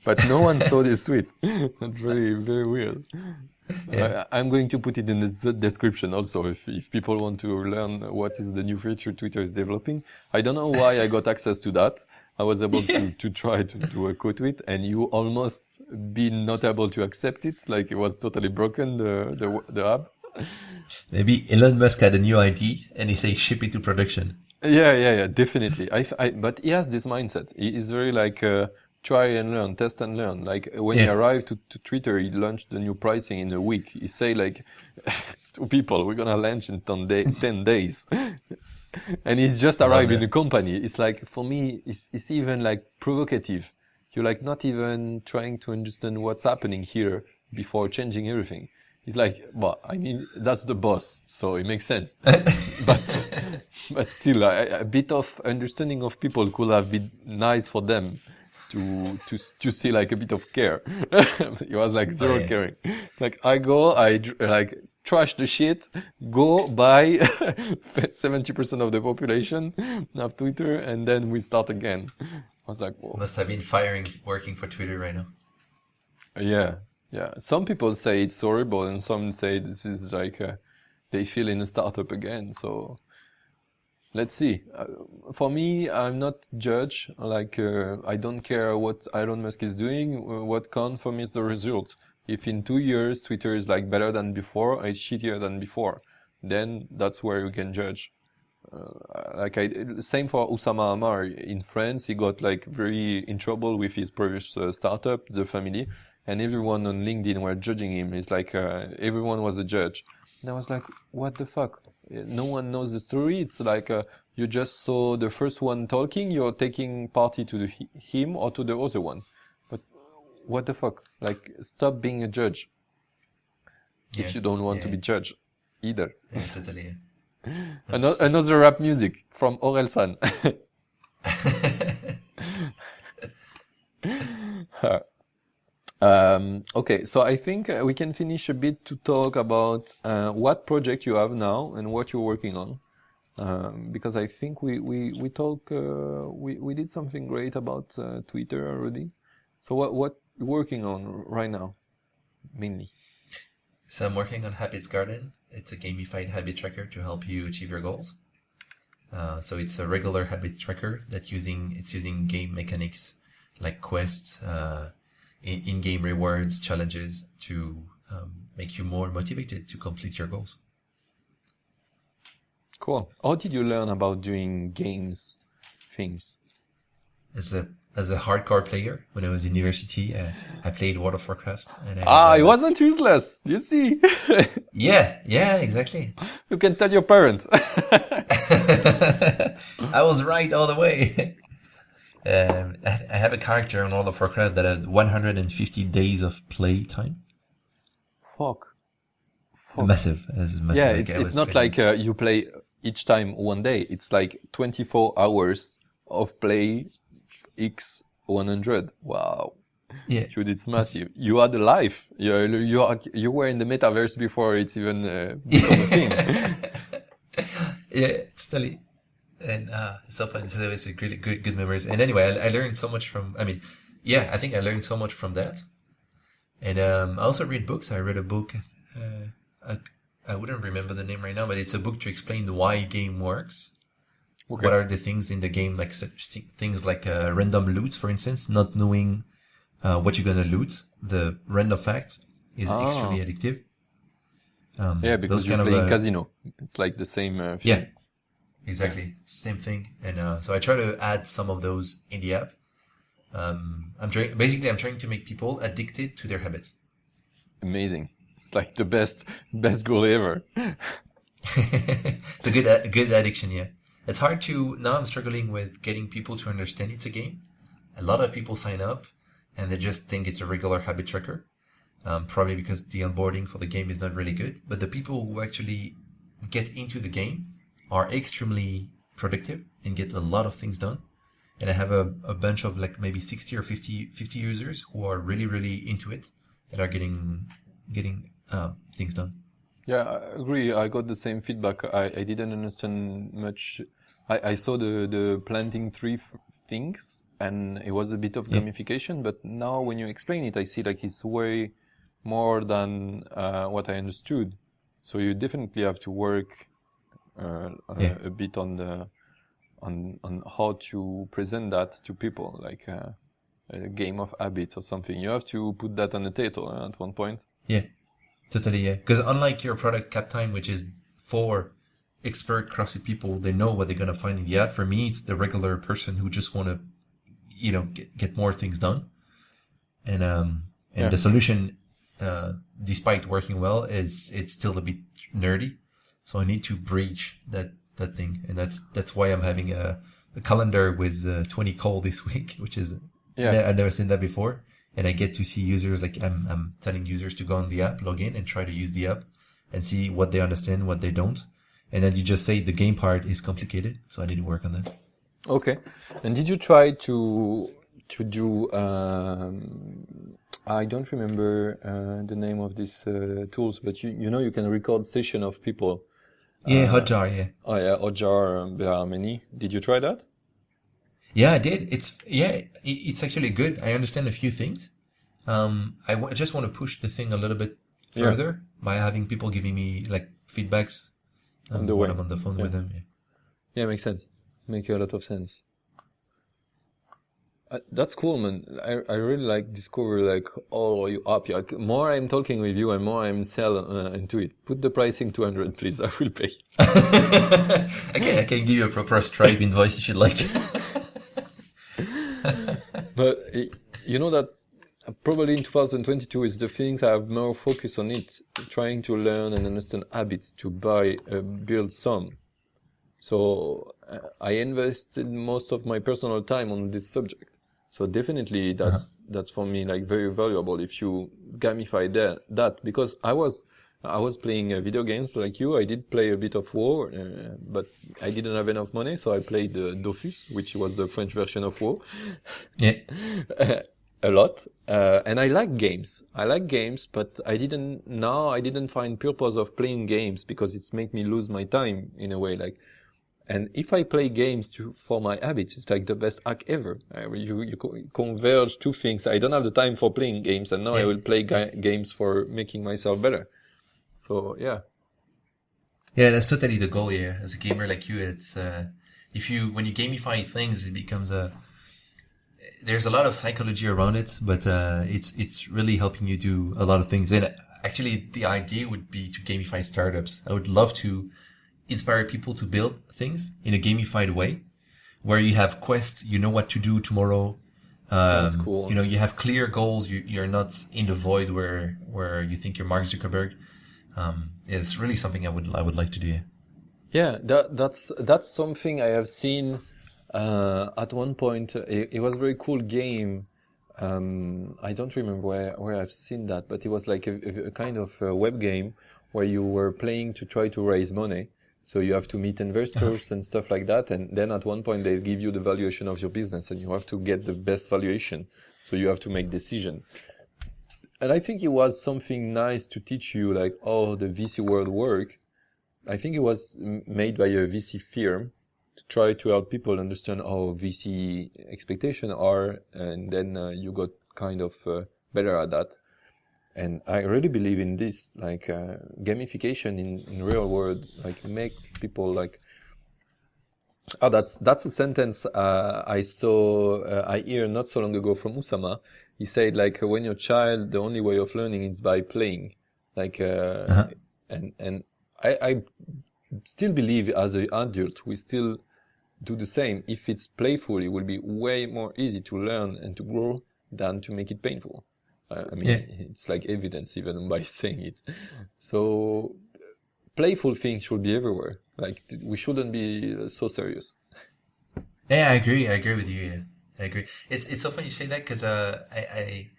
but no one saw this tweet. That's very, very weird. Yeah. I'm going to put it in the description also if people want to learn what is the new feature Twitter is developing. I don't know why I got access to that. I was able to try to do a co-tweet, and you almost been not able to accept it. Like it was totally broken, the app. Maybe Elon Musk had a new idea and he say ship it to production. Yeah, definitely. But he has this mindset. He is very like try and learn, test and learn. Like when he Yeah. arrived to Twitter, he launched the new pricing in a week. He say like to people, we're gonna launch in 10 days. And he's just arrived in the company. It's like, for me, it's even like provocative. You're like not even trying to understand what's happening here before changing everything. He's like, well, I mean, that's the boss, so it makes sense. But still, a bit of understanding of people could have been nice for them to see like a bit of care. It was like zero caring. Like I trash the shit, go buy 70% of the population of Twitter, and then we start again. I was like, whoa. Must have been working for Twitter right now. Yeah. Some people say it's horrible, and some say this is like they feel in a startup again. So let's see. For me, I'm not judge. Like I don't care what Elon Musk is doing. What counts for me is the result. If in 2 years Twitter is like better than before, or it's shittier than before, then that's where you can judge. Same for Oussama Ammar in France. He got like very in trouble with his previous startup, The Family, and everyone on LinkedIn were judging him. It's like everyone was a judge. And I was like, what the fuck? No one knows the story. It's like you just saw the first one talking, you're taking party to him or to the other one. But what the fuck? Like, stop being a judge if you don't want to be judged either. Yeah, totally. Another rap music from Orelsan. Okay, so I think we can finish a bit to talk about what project you have now and what you're working on. Because I think we did something great about Twitter already. So what you're working on right now, mainly? So I'm working on Habits Garden. It's a gamified habit tracker to help you achieve your goals. So it's a regular habit tracker that's using game mechanics like quests, in-game rewards, challenges to make you more motivated to complete your goals. Cool. How did you learn about doing games things? As a hardcore player, when I was in university, I played World of Warcraft. And it wasn't useless. You see. Yeah, exactly. You can tell your parents. I was right all the way. I have a character in World of Warcraft that had 150 days of play time. Fuck. Massive. Massive. Yeah, Like, it's not like you play each time one day. It's like 24 hours of play x 100. Wow. Yeah. Dude, it's massive. You had a life. You were in the metaverse before it's even become a thing. Yeah, totally. And it's so fun. So it's a really good memories. And anyway, I learned so much from. I think I learned so much from that. And I also read books. I read a book. I wouldn't remember the name right now, but it's a book to explain why a game works. Okay. What are the things in the game, like things like random loots, for instance, not knowing what you're gonna loot. The random fact is extremely addictive. Because you're playing casino. It's like the same thing. Yeah, exactly. Same thing. And so I try to add some of those in the app. I'm trying to make people addicted to their habits. Amazing. It's like the best goal ever. It's a good addiction, yeah. It's hard now I'm struggling with getting people to understand it's a game. A lot of people sign up and they just think it's a regular habit tracker. Probably because the onboarding for the game is not really good. But the people who actually get into the game are extremely productive and get a lot of things done. And I have a bunch of like maybe 60 or 50 users who are really, really into it and are getting things done. Yeah, I agree. I got the same feedback. I didn't understand much. I saw the planting tree things, and it was a bit of Yeah. gamification. But now when you explain it, I see like it's way more than what I understood. So you definitely have to work Yeah. a bit on the on how to present that to people, like a game of habits or something. You have to put that on the table at one point. Yeah. Totally, yeah. Because unlike your product Captime, which is for expert CrossFit people, they know what they're gonna find in the ad. For me, it's the regular person who just want to, get more things done. And Yeah. the solution, despite working well, it's still a bit nerdy. So I need to breach that thing, and that's why I'm having a calendar with 20 call this week, which is I've never seen that before. And I get to see users, like I'm telling users to go on the app, log in, and try to use the app, and see what they understand, what they don't. And then you just say the game part is complicated, so I need to work on that. Okay. And did you try to do I don't remember the name of these tools, but you can record session of people. Yeah, Hotjar, yeah. Oh yeah, Ojar, there are many. Did you try that? Yeah, I did. It's actually good. I understand a few things. I just want to push the thing a little bit further by having people giving me like feedbacks On the when way. I'm on the phone with them. Yeah. Yeah, makes sense. Make a lot of sense. That's cool, man. I really like discover like all you up. Like, more I'm talking with you and more I'm sell into it. Put the pricing 200, please. I will pay. Okay, I can give you a proper Stripe invoice if you'd like. But you know that probably in 2022 is the things I have more focus on it, trying to learn and understand habits to build some. So I invested most of my personal time on this subject. So definitely that's for me like very valuable if you gamify that because I was playing video games like you. I did play a bit of WoW, but I didn't have enough money, so I played Dofus, which was the French version of WoW. Yeah. A lot. And I like games. But I didn't find purpose of playing games because it's made me lose my time in a way. Like, and if I play games for my habits, it's like the best hack ever. You converge two things. I don't have the time for playing games, and now I will play games for making myself better. So yeah. Yeah, that's totally the goal. Yeah, as a gamer like you, it's when you gamify things, it becomes there's a lot of psychology around it, but it's really helping you do a lot of things. And actually, the idea would be to gamify startups. I would love to inspire people to build things in a gamified way, where you have quests, you know what to do tomorrow. That's cool. You have clear goals. You're not in the void where you think you're Mark Zuckerberg. It's really something I would like to do. Yeah, that's something I have seen at one point. It was a very cool game. I don't remember where I've seen that, but it was like a kind of a web game where you were playing to try to raise money. So you have to meet investors and stuff like that. And then at one point they give you the valuation of your business and you have to get the best valuation. So you have to make decision. And I think it was something nice to teach you like how the VC world work. I think it was made by a VC firm to try to help people understand how VC expectations are. And then you got kind of better at that. And I really believe in this, like gamification in real world, like make people like. Oh, that's a sentence I hear not so long ago from Usama. He said like when you're a child, the only way of learning is by playing, like and I still believe as an adult we still do the same. If it's playful, it will be way more easy to learn and to grow than to make it painful. It's like evidence even by saying it. So playful things should be everywhere. Like we shouldn't be so serious. Yeah, I agree with you. Yeah. I agree. It's so funny you say that because I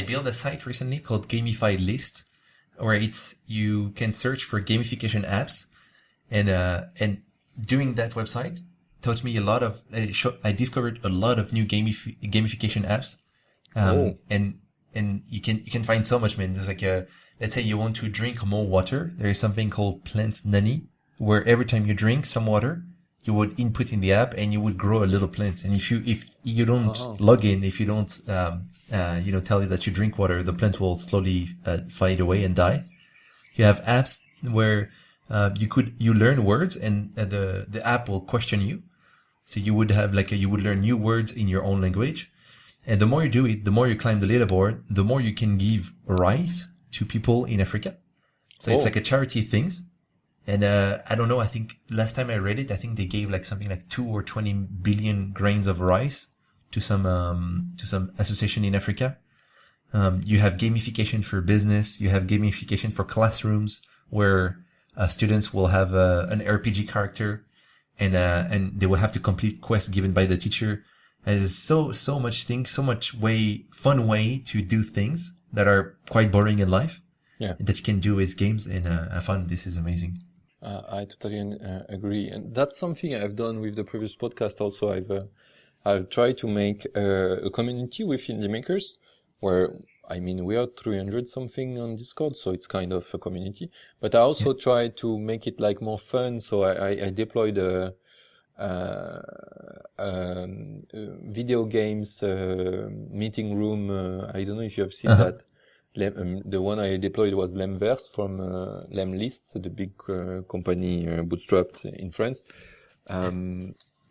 built a site recently called Gamified List, where you can search for gamification apps, and doing that website taught me a lot of. I discovered a lot of new gamification apps, and you can find so much, man. There's like let's say you want to drink more water. There is something called Plant Nanny, where every time you drink some water, you would input in the app and you would grow a little plant. And if you don't log in, if you don't, tell you that you drink water, the plant will slowly fade away and die. You have apps where you learn words, and the app will question you. So you would have you would learn new words in your own language. And the more you do it, the more you climb the leaderboard, the more you can give rice to people in Africa. So it's like a charity thing. And I don't know, I think last time I read it, I think they gave something like 2 or 20 billion grains of rice to some association in Africa. You have gamification for business. You have gamification for classrooms where students will have an RPG character, and they will have to complete quests given by the teacher. And there's so much things, so much fun way to do things that are quite boring in life. Yeah. That you can do with games, and I found this is amazing. I totally agree, and that's something I've done with the previous podcast. Also, I've tried to make a community within the makers, where we are 300 something on Discord, so it's kind of a community. But I also tried to make it more fun, so I deployed a video games meeting room. I don't know if you have seen that. The one I deployed was Lemverse from Lemlist, the big company bootstrapped in France.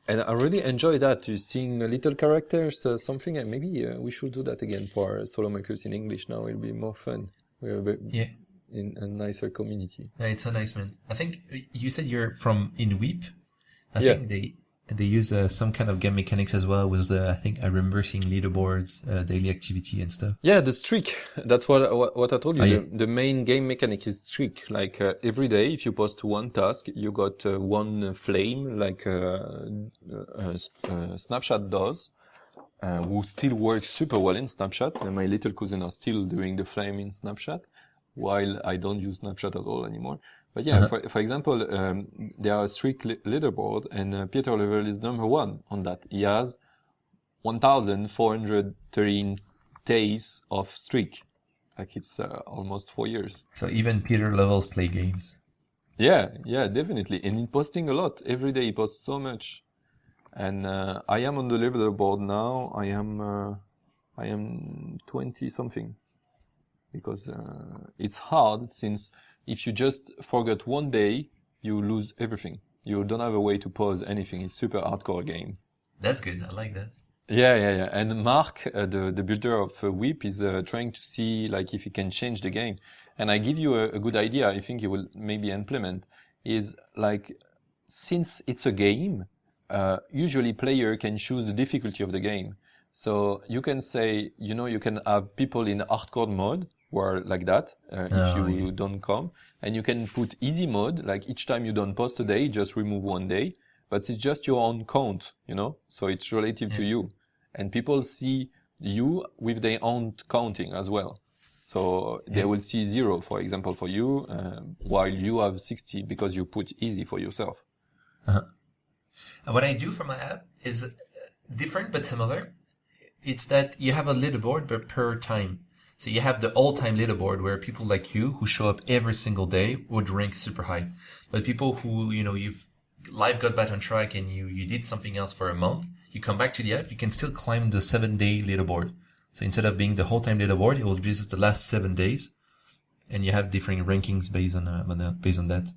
And I really enjoy that, seeing little characters, something, and maybe we should do that again for solo makers in English now. It'll be more fun. We're in a nicer community. Yeah, it's so nice, man. I think you said you're in Weep. I think they use some kind of game mechanics as well. I think I remember seeing leaderboards, daily activity and stuff. Yeah, the streak. That's what I told you. The main game mechanic is streak. Every day, if you post one task, you got one flame, Snapchat does, who still works super well in Snapchat. And my little cousin are still doing the flame in Snapchat, while I don't use Snapchat at all anymore. But yeah, for example, there are streak leaderboard, and Peter Level is number 1 on that. He has 1,413 days of streak. It's almost 4 years. So even Peter Levels play games. Yeah, definitely. And he's posting a lot. Every day he posts so much. And I am on the leaderboard now. I am 20 something. Because it's hard, since if you just forget one day, you lose everything. You don't have a way to pause anything. It's super hardcore game. That's good. I like that. Yeah. And Marc, the builder of Whip, is trying to see if he can change the game. And I give you a good idea. I think he will maybe implement. Is since it's a game, usually player can choose the difficulty of the game. So you can say, you can have people in hardcore mode, were like that, if you don't come. And you can put easy mode, each time you don't post a day, just remove one day. But it's just your own count, so it's relative to you. And people see you with their own counting as well. So they will see 0, for example, for you, while you have 60 because you put easy for yourself. What I do for my app is different but similar. It's that you have a leaderboard, but per time. So you have the all-time leaderboard where people like you who show up every single day would rank super high. But people who, life got back on track and you did something else for a month, you come back to the app, you can still climb the 7-day leaderboard. So instead of being the whole time leaderboard, it will be just the last 7 days. And you have different rankings based on that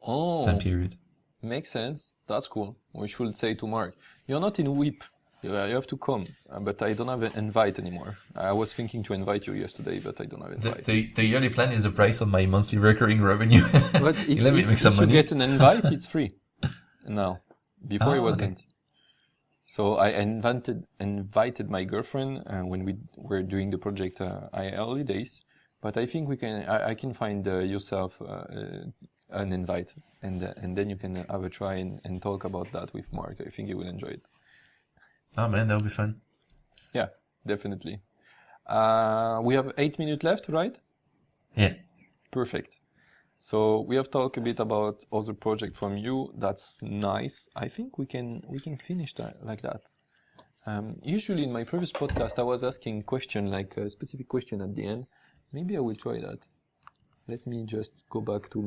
time period. Makes sense. That's cool. We should say to Marc, you're not in Whip. You have to come, but I don't have an invite anymore. I was thinking to invite you yesterday, but I don't have an invite. The yearly plan is the price of my monthly recurring revenue. But if you get an invite, it's free. Now, before it wasn't. Okay. So I invited my girlfriend when we were doing the project early days. But I think I can find yourself an invite, and then you can have a try and talk about that with Marc. I think you will enjoy it. Oh man, that'll be fun. Yeah, definitely. We have 8 minutes left, right? Yeah. Perfect. So we have talked a bit about other project from you. That's nice. I think we can finish that like that. Usually in my previous podcast, I was asking question, like a specific question at the end. Maybe I will try that. Let me just go back to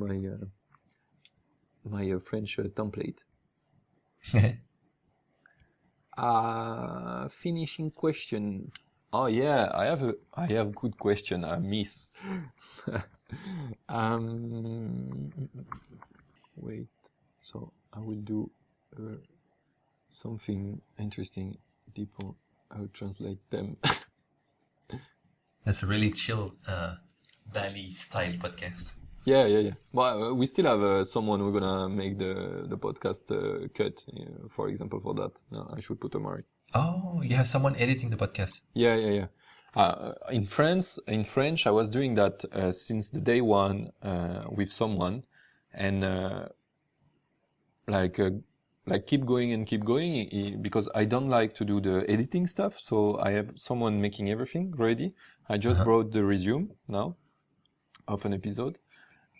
my French template. Finishing question. Oh yeah, I have good question. I miss. Wait. So I will do something interesting. People, I will translate them. That's a really chill, Bali style podcast. Yeah. Well, we still have someone who's gonna make the podcast cut. For example, for that, I should put a mark. Oh, you have someone editing the podcast. Yeah. In French, I was doing that since the day one with someone, and like keep going because I don't like to do the editing stuff. So I have someone making everything ready. I just wrote the resume now of an episode.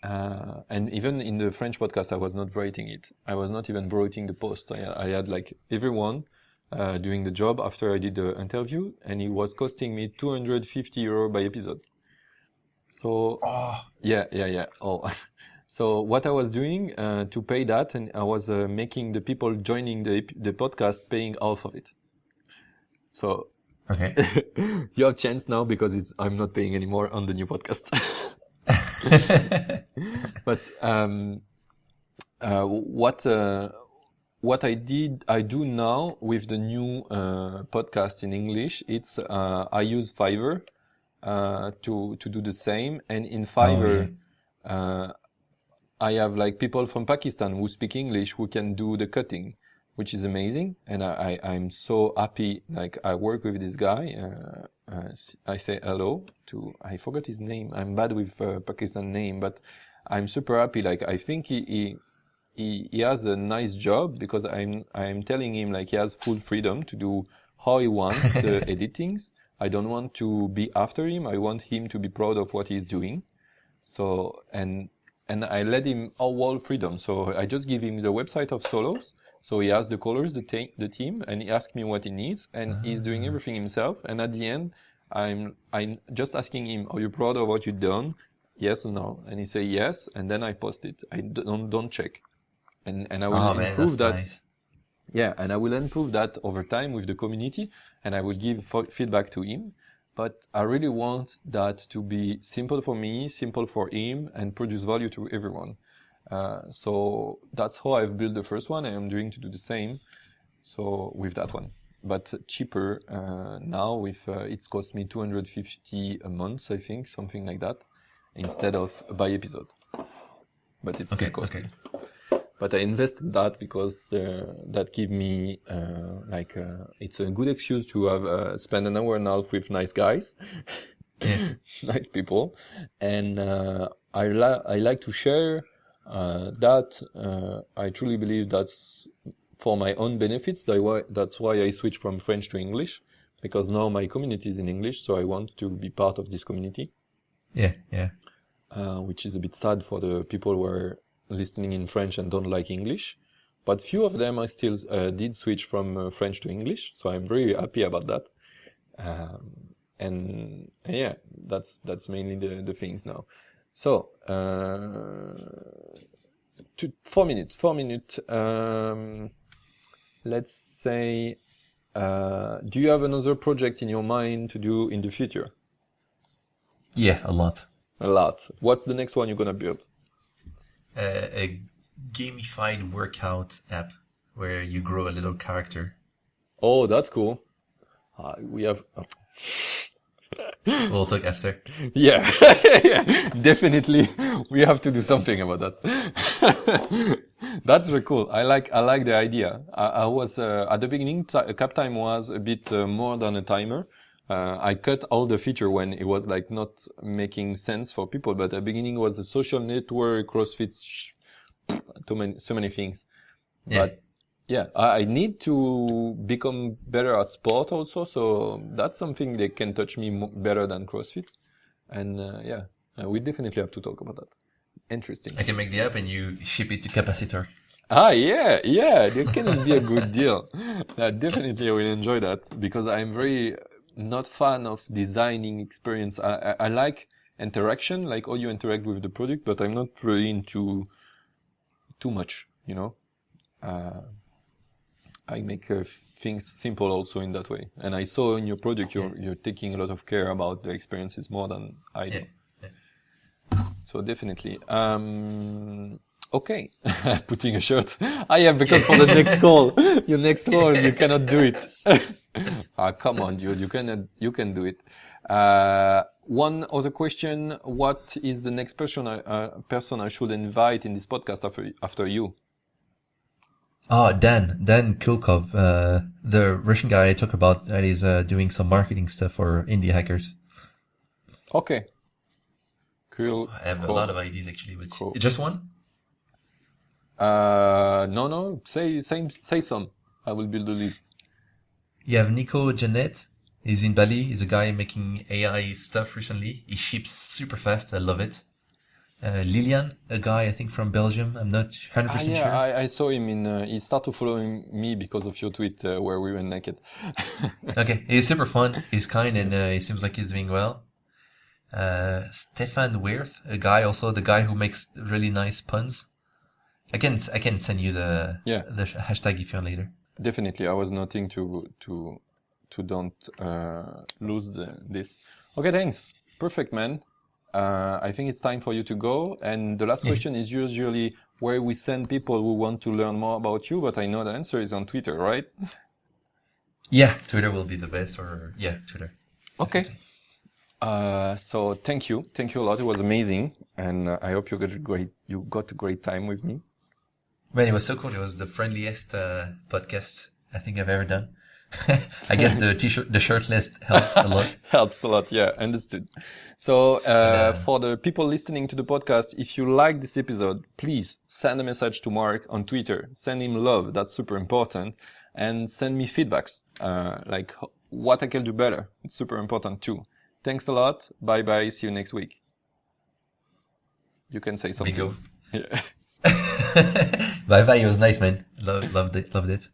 And even in the French podcast, I was not writing it. I was not even writing the post. I had like everyone doing the job after I did the interview, and it was costing me €250 by episode. So yeah. Oh, so what I was doing to pay that, and I was making the people joining the podcast paying half of it. So okay, you have chance now because I'm not paying anymore on the new podcast. But what I do now with the new podcast in English, it's I use Fiverr to do the same, and in Fiverr I have like people from Pakistan who speak English who can do the cutting, which is amazing, and I'm so happy. Like I work with this guy. I say hello to, I forgot his name. I'm bad with Pakistan name, but I'm super happy. Like I think he has a nice job because I'm telling him like he has full freedom to do how he wants the editings. I don't want to be after him. I want him to be proud of what he's doing. So and I let him all freedom. So I just give him the website of Solos. So he has the colors, the team, and he asks me what he needs, and he's doing everything himself. And at the end, I'm just asking him, "Are you proud of what you've done? Yes or no?" And he say yes, and then I post it. I don't check, and I will improve that. Nice. Yeah, and I will improve that over time with the community, and I will give feedback to him. But I really want that to be simple for me, simple for him, and produce value to everyone. So that's how I've built the first one. I am doing to do the same. So with that one, but cheaper now. With it's cost me $250 a month, I think, something like that, instead of by episode. But it's still costing. Okay. But I invested that because that give me it's a good excuse to have spend an hour and a half with nice guys, nice people, and I like to share. I truly believe that's for my own benefits. That's why I switched from French to English, because now my community is in English, so I want to be part of this community. Yeah. Which is a bit sad for the people who are listening in French and don't like English. But few of them I still did switch from French to English, so I'm very happy about that. And yeah, that's mainly the things now. So, 4 minutes. Let's say, do you have another project in your mind to do in the future? Yeah, a lot. What's the next one you're gonna build? A gamified workout app where you grow a little character. Oh, that's cool. We have... We'll talk after. Yeah, definitely. We have to do something about that. That's very cool. I like the idea. I was at the beginning. Cap time was a bit more than a timer. I cut all the feature when it was like not making sense for people. But at the beginning was a social network, CrossFit, so many things. Yeah. But yeah, I need to become better at sport also, so that's something that can touch me better than CrossFit. And we definitely have to talk about that. Interesting. I can make the app and you ship it to Capacitor. Yeah, that can be a good deal. Definitely I will enjoy that because I'm very not fan of designing experience. I like interaction, like how you interact with the product, but I'm not really into too much, you know. I make things simple also in that way. And I saw in your product you're taking a lot of care about the experiences more than I do. So definitely. Okay, putting a shirt. Yeah, because for the next call, your next call, you cannot do it. Come on, dude, you can do it. One other question: what is the next person I should invite in this podcast after you? Oh, Dan Kulkov, the Russian guy I talk about that is doing some marketing stuff for indie hackers. Okay. Cool. I have a lot of ideas actually, but Cool. just one? No. Say some. I will build a list. You have Nico Janet. He's in Bali. He's a guy making AI stuff recently. He ships super fast. I love it. Lilian, a guy I think from Belgium. I'm not 100% sure. I saw him he started following me because of your tweet where we were naked. Okay, he's super fun. He's kind and he seems like he's doing well. Stefan Wirth, a guy also, the guy who makes really nice puns. I can send you the hashtag if you want later. Definitely, I was noting to don't lose this. Okay, thanks. Perfect, man. I think it's time for you to go. And the last question is usually where we send people who want to learn more about you, but I know the answer is on Twitter, right? Yeah, Twitter will be the best, or Twitter. Okay. So thank you a lot. It was amazing, and I hope you got a great time with me. Man, it was so cool. It was the friendliest podcast I think I've ever done. I guess the shirtless helped a lot. Helps a lot, yeah, understood. So for the people listening to the podcast, if you like this episode, please send a message to Marc on Twitter. Send him love, that's super important. And send me feedbacks, like what I can do better. It's super important too. Thanks a lot. Bye-bye. See you next week. You can say something. Bingo. Yeah. Bye-bye. It was nice, man. Loved it.